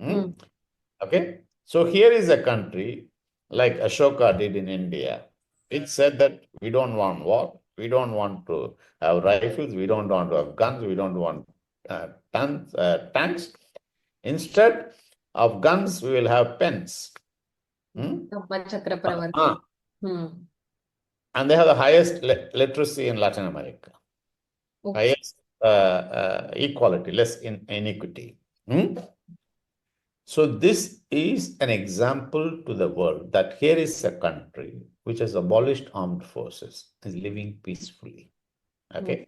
Okay? So here is a country like Ashoka did in India. It said that we don't want war. We don't want to have rifles. We don't want to have guns. We don't want tanks. Instead of guns, we will have pens. And they have the highest literacy in Latin America. Highest equality, less inequity. So this is an example to the world that here is a country which has abolished armed forces, is living peacefully. Okay?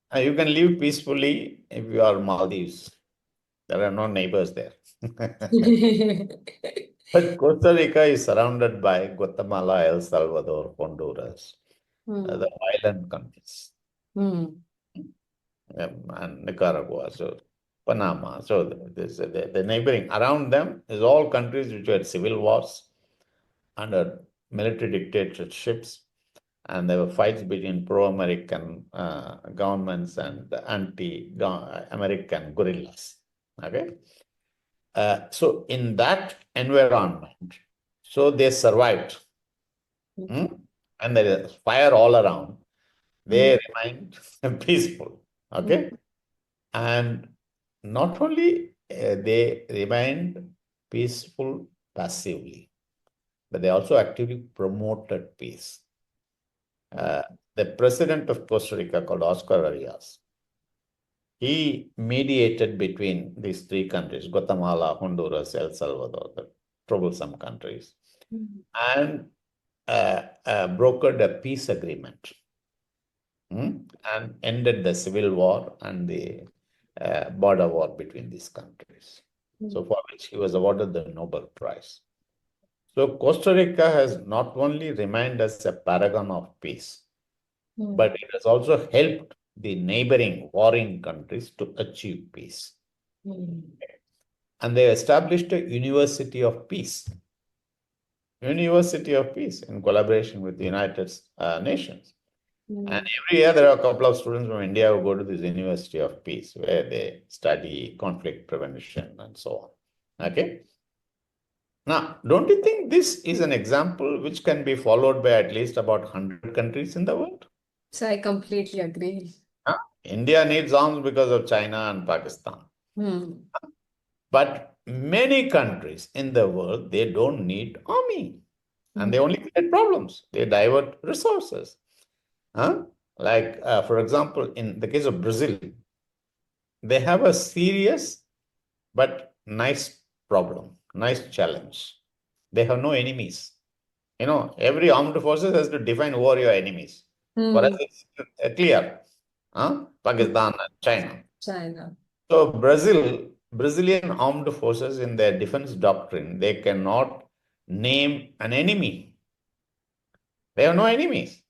And you can live peacefully if you are Maldives. There are no neighbors there. But Costa Rica is surrounded by Guatemala, El Salvador, Honduras, the island countries, and Nicaragua, so Panama. So the neighboring around them is all countries which had civil wars under military dictatorships, and there were fights between pro-American governments and anti-American guerrillas. Okay. So in that environment, so they survived. And there is fire all around. They remained peaceful. Okay. And not only they remained peaceful passively, but they also actively promoted peace. The president of Costa Rica, called Oscar Arias, he mediated between these three countries, Guatemala, Honduras, El Salvador, the troublesome countries, and brokered a peace agreement and ended the civil war and the border war between these countries. So for which he was awarded the Nobel Prize. So Costa Rica has not only remained as a paragon of peace, but it has also helped the neighboring warring countries to achieve peace. And they established a University of Peace. University of Peace in collaboration with the United Nations. And every year there are a couple of students from India who go to this University of Peace where they study conflict prevention and so on. Okay. Now, don't you think this is an example which can be followed by at least about 100 countries in the world? So I completely agree. India needs arms because of China and Pakistan. But many countries in the world, they don't need army. And they only create problems. They divert resources. Like, for example, in the case of Brazil, they have a serious but nice problem, nice challenge. They have no enemies. Every armed forces has to define who are your enemies. For us, it's clear. Pakistan and China. So Brazilian armed forces in their defense doctrine, they cannot name an enemy. They have no enemies.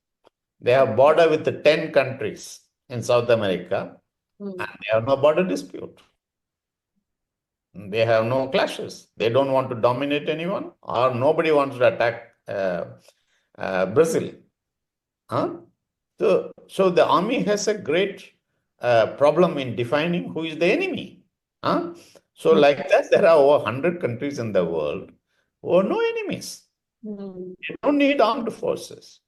They have border with the 10 countries in South America, and they have no border dispute. They have no clashes. They don't want to dominate anyone, or nobody wants to attack Brazil. So the army has a great problem in defining who is the enemy. So like that, there are over 100 countries in the world who have no enemies. They don't need armed forces.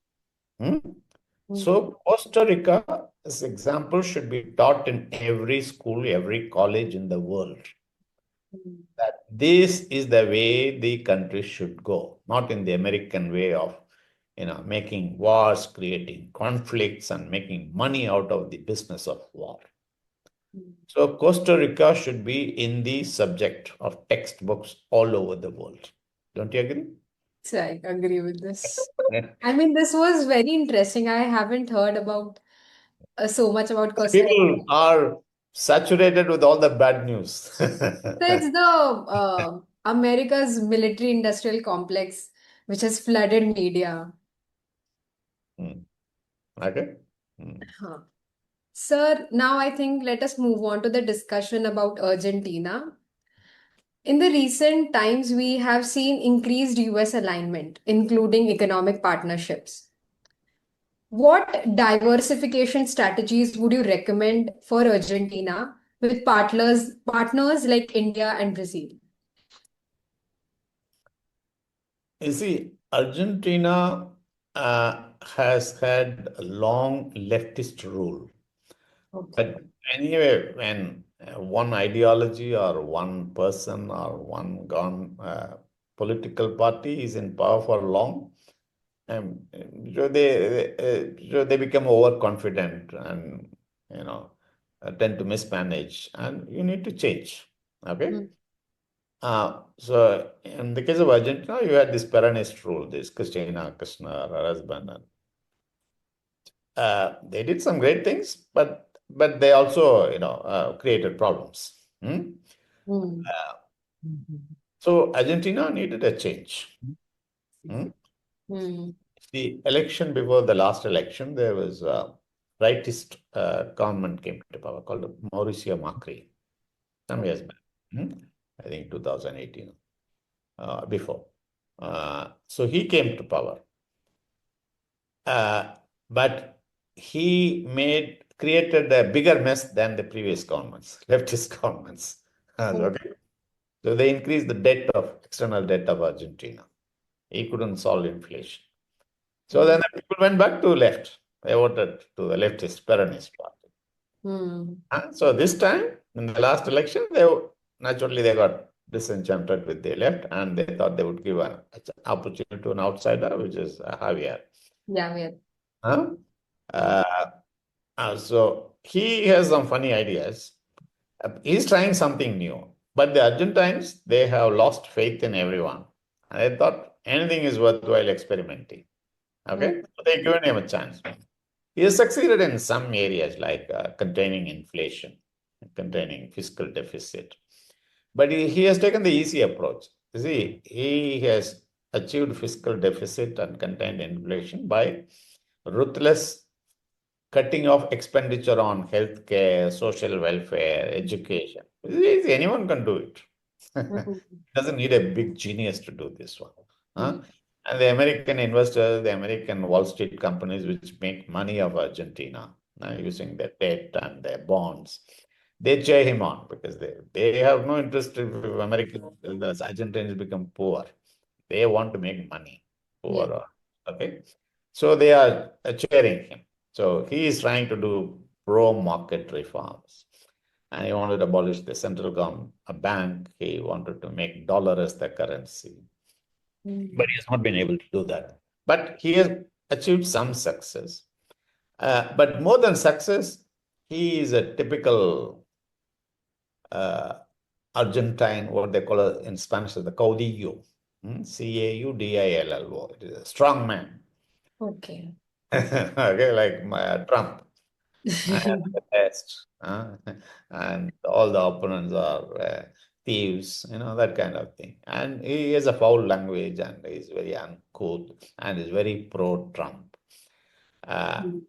So Costa Rica, this example should be taught in every school, every college in the world. That this is the way the country should go, not in the American way of making wars, creating conflicts, and making money out of the business of war. So Costa Rica should be in the subject of textbooks all over the world. Don't you agree? So I agree with this. I mean, this was very interesting. I haven't heard about so much about Costa Rica. People are saturated with all the bad news. So it's the America's military-industrial complex which has flooded media. Okay. Sir, now I think let us move on to the discussion about Argentina. In the recent times, we have seen increased US alignment, including economic partnerships. What diversification strategies would you recommend for Argentina with partners like India and Brazil? You see, Argentina has had a long leftist rule. But anyway, when one ideology or one person or one political party is in power for long, so they become overconfident and tend to mismanage, and you need to change. Okay. So in the case of Argentina, you had this Peronist rule, this Cristina Kirchner, her husband, and they did some great things, but they also created problems. So Argentina needed a change. The election before the last election, there was a rightist government came to power called Mauricio Macri some years back. I think 2018, before. So he came to power. But he created a bigger mess than the previous governments, leftist governments. Okay. So they increased the external debt of Argentina. He couldn't solve inflation. So then the people went back to left. They voted to the leftist Peronist party. So this time, in the last election, naturally they got disenchanted with the left, and they thought they would give an opportunity to an outsider, which is Javier. Javier. So he has some funny ideas. He's trying something new. But the Argentines, they have lost faith in everyone. And they thought anything is worthwhile experimenting. Okay? So they given him a chance. He has succeeded in some areas like containing inflation, containing fiscal deficit. But he has taken the easy approach. You see, he has achieved fiscal deficit and contained inflation by ruthless cutting off expenditure on healthcare, social welfare, education. Anyone can do it. Doesn't need a big genius to do this one. Huh? And the American investors, the American Wall Street companies, which make money of Argentina using their debt and their bonds, they cheer him on because they have no interest if the Argentines become poor. They want to make money, poor. Yeah. Okay. So they are cheering him. So he is trying to do pro-market reforms. And he wanted to abolish the central government, a bank. He wanted to make dollar as the currency. But he has not been able to do that. But he has achieved some success. But more than success, he is a typical Argentine, what they call in Spanish, the caudillo. Caudillo. It is a strong man. Okay. Okay, like Trump. I am the best. And all the opponents are thieves, that kind of thing. And he has a foul language and is very uncouth and is very pro-Trump. And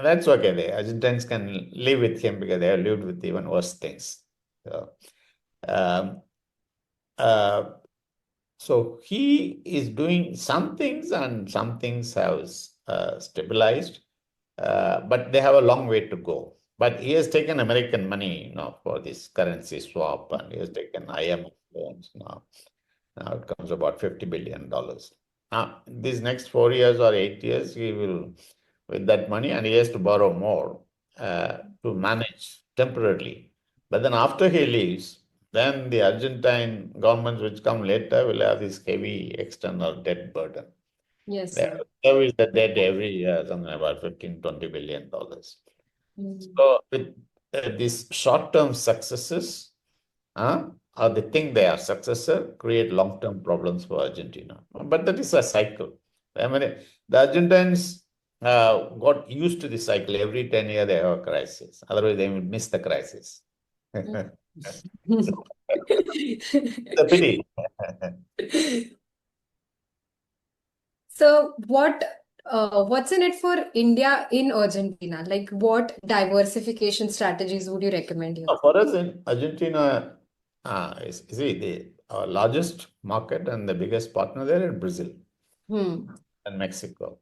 that's okay. The Argentines can live with him because they have lived with even worse things. So, um, uh, so he is doing some things and some things have stabilized. But they have a long way to go. But he has taken American money, for this currency swap, and he has taken IMF loans now. Now it comes about $50 billion. Now, these next 4 years or 8 years, he will, with that money, and he has to borrow more to manage temporarily. But then after he leaves, then the Argentine governments which come later will have this heavy external debt burden. Yes, They sir. service the debt every year, something about $15-20 billion. So with these short-term successes, or they think they are successor, create long-term problems for Argentina. But that is a cycle. I mean, the Argentines got used to the cycle. Every 10 years they have a crisis. Otherwise, they will miss the crisis. So, it's a pity. So what's in it for India in Argentina? Like what diversification strategies would you recommend here? For us in Argentina, is the largest market and the biggest partner there in Brazil Hmm. and Mexico.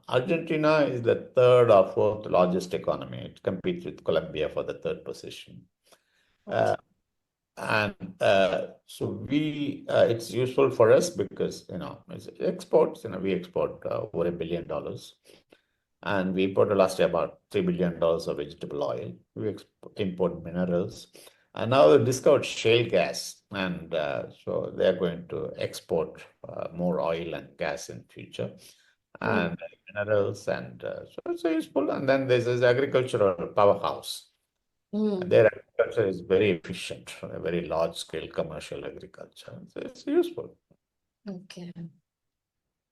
Argentina is the third or fourth largest economy. It competes with Colombia for the third position. Okay. And so it's useful for us because, it's exports, we export over $1 billion. And we imported last year about $3 billion of vegetable oil. We import minerals. And now they've discovered shale gas. And so they're going to export more oil and gas in future. And minerals. And so it's useful. And then there's this agricultural powerhouse. And their agriculture is very efficient, a very large scale commercial agriculture. So it's useful. Okay.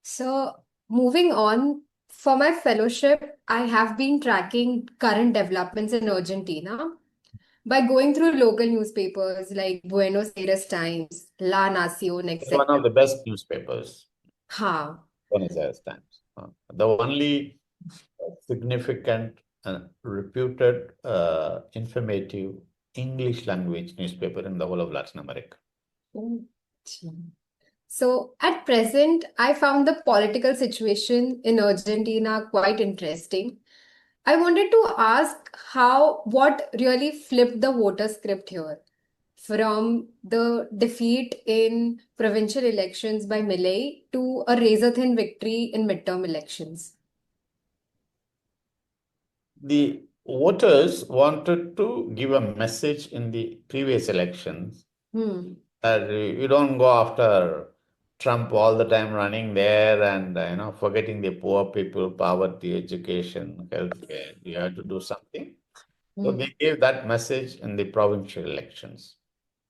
So moving on, for my fellowship, I have been tracking current developments in Argentina by going through local newspapers like Buenos Aires Times, La Nación, It's one etc. of the best newspapers, Ha. Buenos Aires Times. The only significant and reputed, informative English language newspaper in the whole of Latin America. So at present, I found the political situation in Argentina quite interesting. I wanted to ask what really flipped the voter script here from the defeat in provincial elections by Milei to a razor-thin victory in midterm elections. The voters wanted to give a message in the previous elections that you don't go after Trump all the time running there and forgetting the poor people, poverty, education, healthcare. You have to do something. So they gave that message in the provincial elections.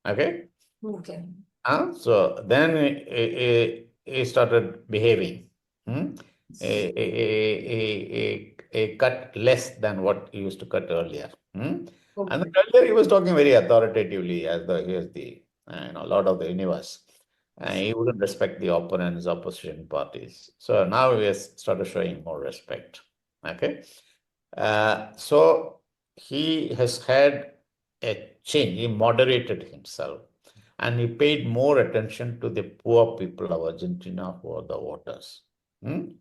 Okay. Okay. So then he started behaving. A cut less than what he used to cut earlier. And Okay. earlier he was talking very authoritatively as though he is the Lord of the universe. And he wouldn't respect the opponents, opposition parties. So now he has started showing more respect. Okay. So he has had a change. He moderated himself and he paid more attention to the poor people of Argentina who are the voters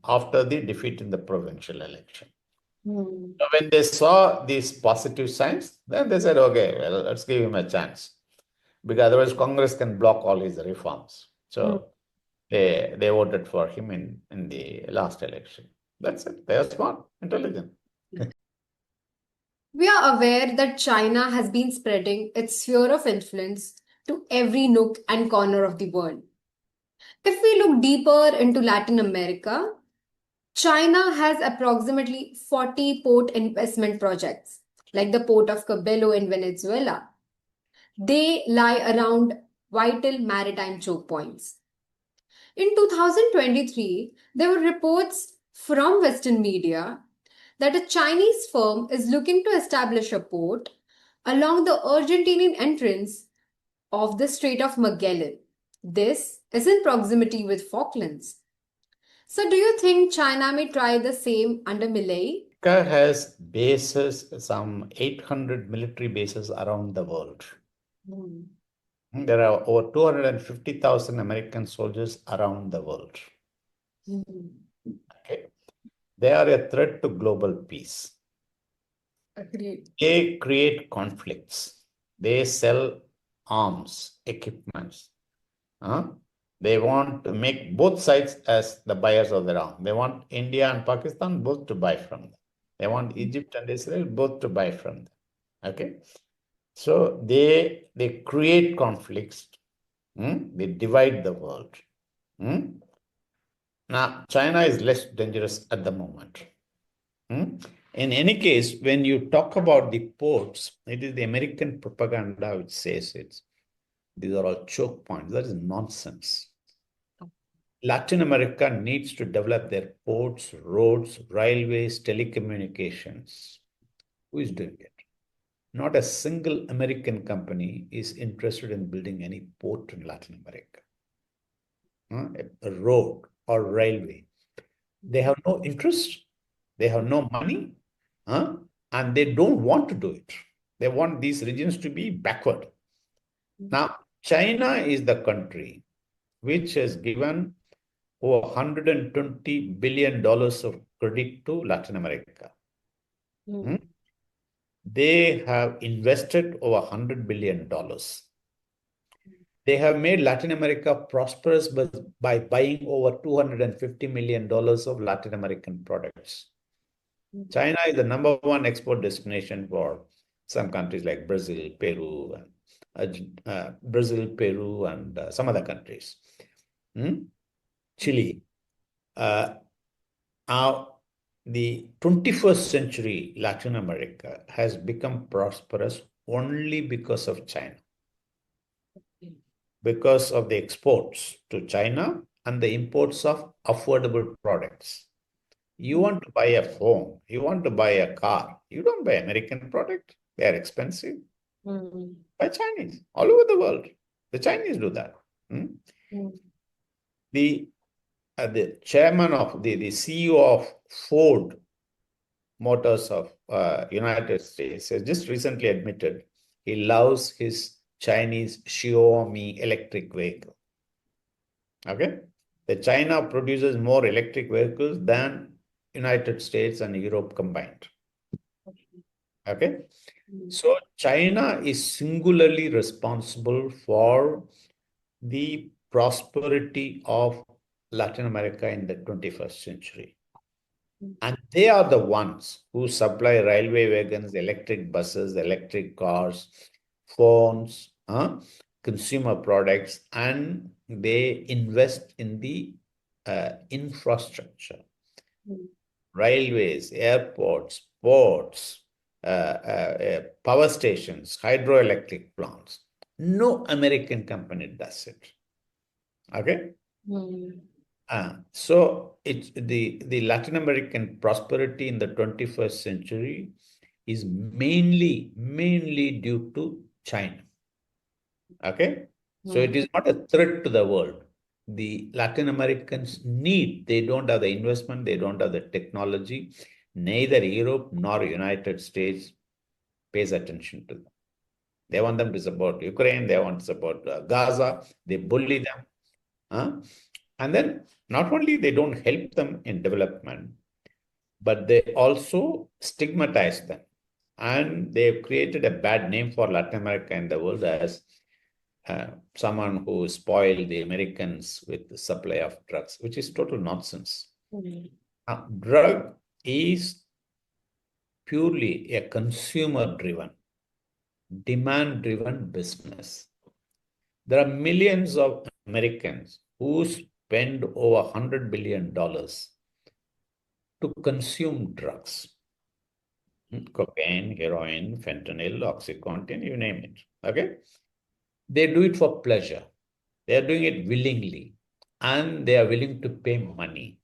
after the defeat in the provincial election. So when they saw these positive signs, then they said, okay, well, let's give him a chance. Because otherwise Congress can block all his reforms. So they voted for him in the last election. That's it. They are smart, intelligent. We are aware that China has been spreading its sphere of influence to every nook and corner of the world. If we look deeper into Latin America, China has approximately 40 port investment projects, like the port of Cabello in Venezuela. They lie around vital maritime choke points. In 2023, there were reports from Western media that a Chinese firm is looking to establish a port along the Argentinian entrance of the Strait of Magellan. This is in proximity with Falklands. So, do you think China may try the same under Milei? America has bases, some 800 military bases around the world. There are over 250,000 American soldiers around the world. Okay. They are a threat to global peace. Agreed. They create conflicts. They sell arms, equipments. They want to make both sides as the buyers of their arms. They want India and Pakistan both to buy from them. They want Egypt and Israel both to buy from them. Okay. So they create conflicts. They divide the world. Now, China is less dangerous at the moment. In any case, when you talk about the ports, it is the American propaganda which says these are all choke points. That is nonsense. Latin America needs to develop their ports, roads, railways, telecommunications. Who is doing it? Not a single American company is interested in building any port in Latin America. A road or railway. They have no interest. They have no money. And they don't want to do it. They want these regions to be backward. Now, China is the country which has given over $120 billion of credit to Latin America. They have invested over $100 billion. They have made Latin America prosperous by buying over $250 million of Latin American products. China is the number one export destination for some countries like Brazil, Peru, and some other countries. Chile. Now, the 21st century Latin America has become prosperous only because of China. Because of the exports to China and the imports of affordable products. You want to buy a phone, you want to buy a car, you don't buy American product. They are expensive. Buy Chinese all over the world. The Chinese do that. The chairman of the CEO of Ford Motors of United States has just recently admitted he loves his Chinese Xiaomi electric vehicle. Okay? The China produces more electric vehicles than United States and Europe combined. Okay? So China is singularly responsible for the prosperity of Latin America in the 21st century. And they are the ones who supply railway wagons, electric buses, electric cars, phones, consumer products, and they invest in the infrastructure, railways, airports, ports, power stations, hydroelectric plants. No American company does it. Okay? So it's the Latin American prosperity in the 21st century is mainly due to China. Okay? So it is not a threat to the world. The Latin Americans they don't have the investment, they don't have the technology, neither Europe nor United States pays attention to them. They want them to support Ukraine. They want to support Gaza. They bully them. And then not only they don't help them in development, but they also stigmatize them. And they've created a bad name for Latin America and the world as someone who spoiled the Americans with the supply of drugs, which is total nonsense. Drug is purely a consumer-driven, demand-driven business. There are millions of Americans who spend over $100 billion to consume drugs. Cocaine, heroin, fentanyl, oxycontin, you name it. Okay? They do it for pleasure. They are doing it willingly. And they are willing to pay money.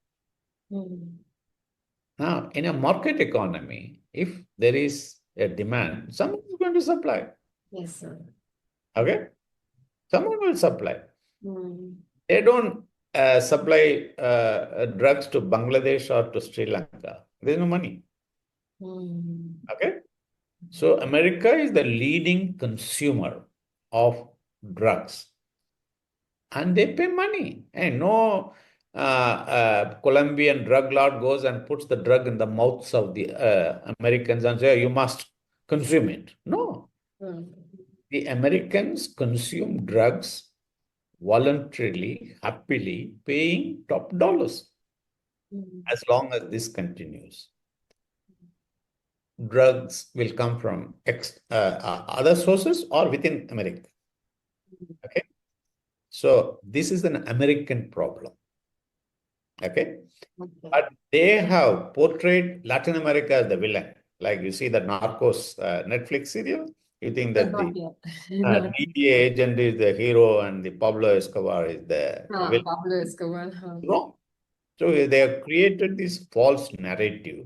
Now, in a market economy, if there is a demand, someone is going to supply. Yes, sir. Okay? Someone will supply. They don't supply drugs to Bangladesh or to Sri Lanka. There's no money. Okay? So America is the leading consumer of drugs. And they pay money. And no Colombian drug lord goes and puts the drug in the mouths of the Americans and say, you must consume it. No. The Americans consume drugs voluntarily, happily, paying top dollars as long as this continues. Drugs will come from other sources or within America. Okay? So this is an American problem. Okay? But they have portrayed Latin America as the villain. Like you see the Narcos Netflix serial, you think that the DEA agent is the hero and the Pablo Escobar is the villain. Pablo Escobar. Wrong. So they have created this false narrative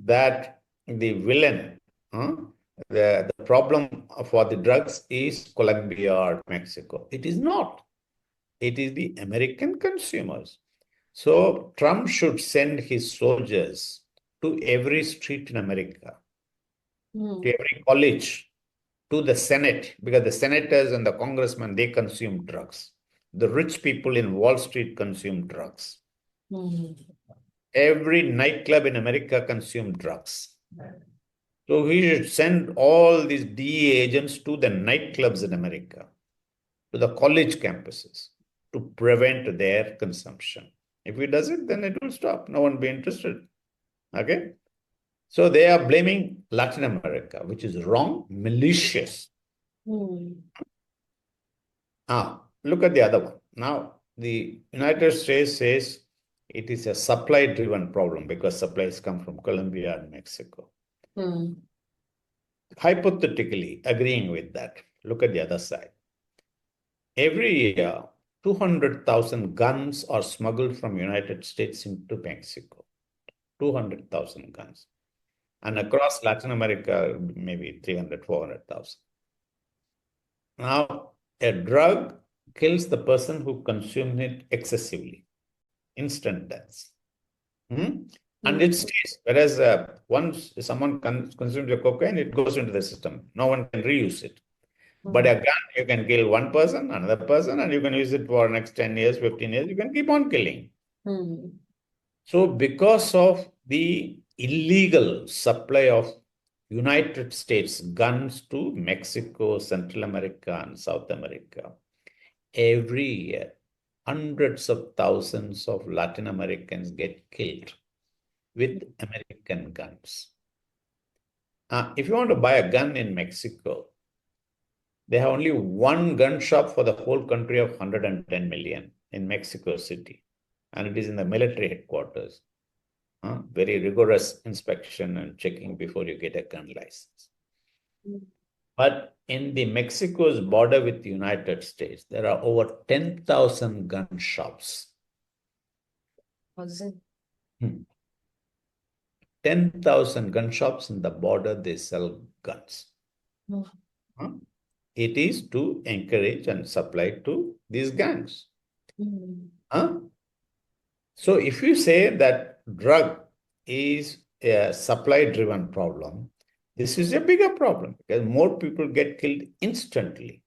that the villain, the problem for the drugs is Colombia or Mexico. It is not. It is the American consumers. So Trump should send his soldiers to every street in America, to every college, to the Senate, because the senators and the congressmen, they consume drugs. The rich people in Wall Street consume drugs. Every nightclub in America consume drugs. So we should send all these DEA agents to the nightclubs in America, to the college campuses, to prevent their consumption. If he does it, then it will stop. No one will be interested. Okay? So they are blaming Latin America, which is wrong, malicious. Look at the other one. Now, the United States says it is a supply-driven problem because supplies come from Colombia and Mexico. Hypothetically, agreeing with that, look at the other side. Every year, 200,000 guns are smuggled from United States into Mexico. 200,000 guns. And across Latin America, maybe 300, 400,000. Now, a drug kills the person who consumes it excessively. Instant deaths. And it stays. Whereas once someone consumes the cocaine, it goes into the system. No one can reuse it. But a gun, you can kill one person, another person, and you can use it for next 10 years, 15 years. You can keep on killing. So because of the illegal supply of United States guns to Mexico, Central America, and South America, every year, hundreds of thousands of Latin Americans get killed with American guns. If you want to buy a gun in Mexico, they have only one gun shop for the whole country of 110 million in Mexico City. And it is in the military headquarters. Very rigorous inspection and checking before you get a gun license. But in the Mexico's border with the United States, there are over 10,000 gun shops. 10,000 gun shops in the border, they sell guns. It is to encourage and supply to these gangs. So if you say that drug is a supply-driven problem. This is a bigger problem because more people get killed instantly.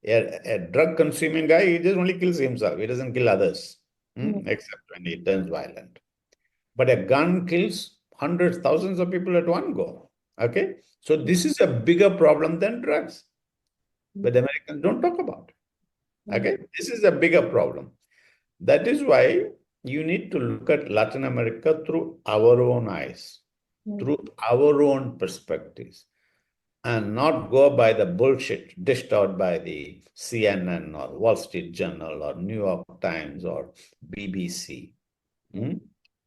A drug-consuming guy, he just only kills himself. He doesn't kill others, except when he turns violent. But a gun kills hundreds, thousands of people at one go. Okay? So this is a bigger problem than drugs. But Americans don't talk about it. Okay? This is a bigger problem. That is why you need to look at Latin America through our own eyes, through our own perspectives, and not go by the bullshit dished out by the CNN or Wall Street Journal or New York Times or BBC.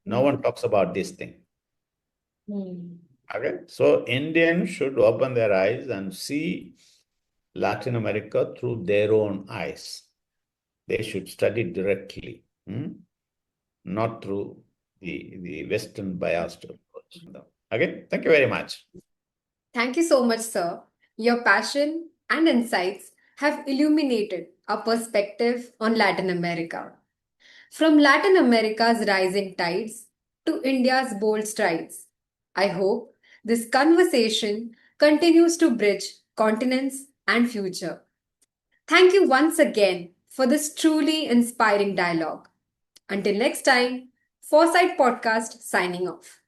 No one talks about this thing. Okay, so Indians should open their eyes and see Latin America through their own eyes. They should study directly, not through the Western biased approach. Okay, thank you very much. Thank you so much, sir. Your passion and insights have illuminated our perspective on Latin America. From Latin America's rising tides to India's bold strides, I hope this conversation continues to bridge continents and future. Thank you once again for this truly inspiring dialogue. Until next time, Foresight Podcast signing off.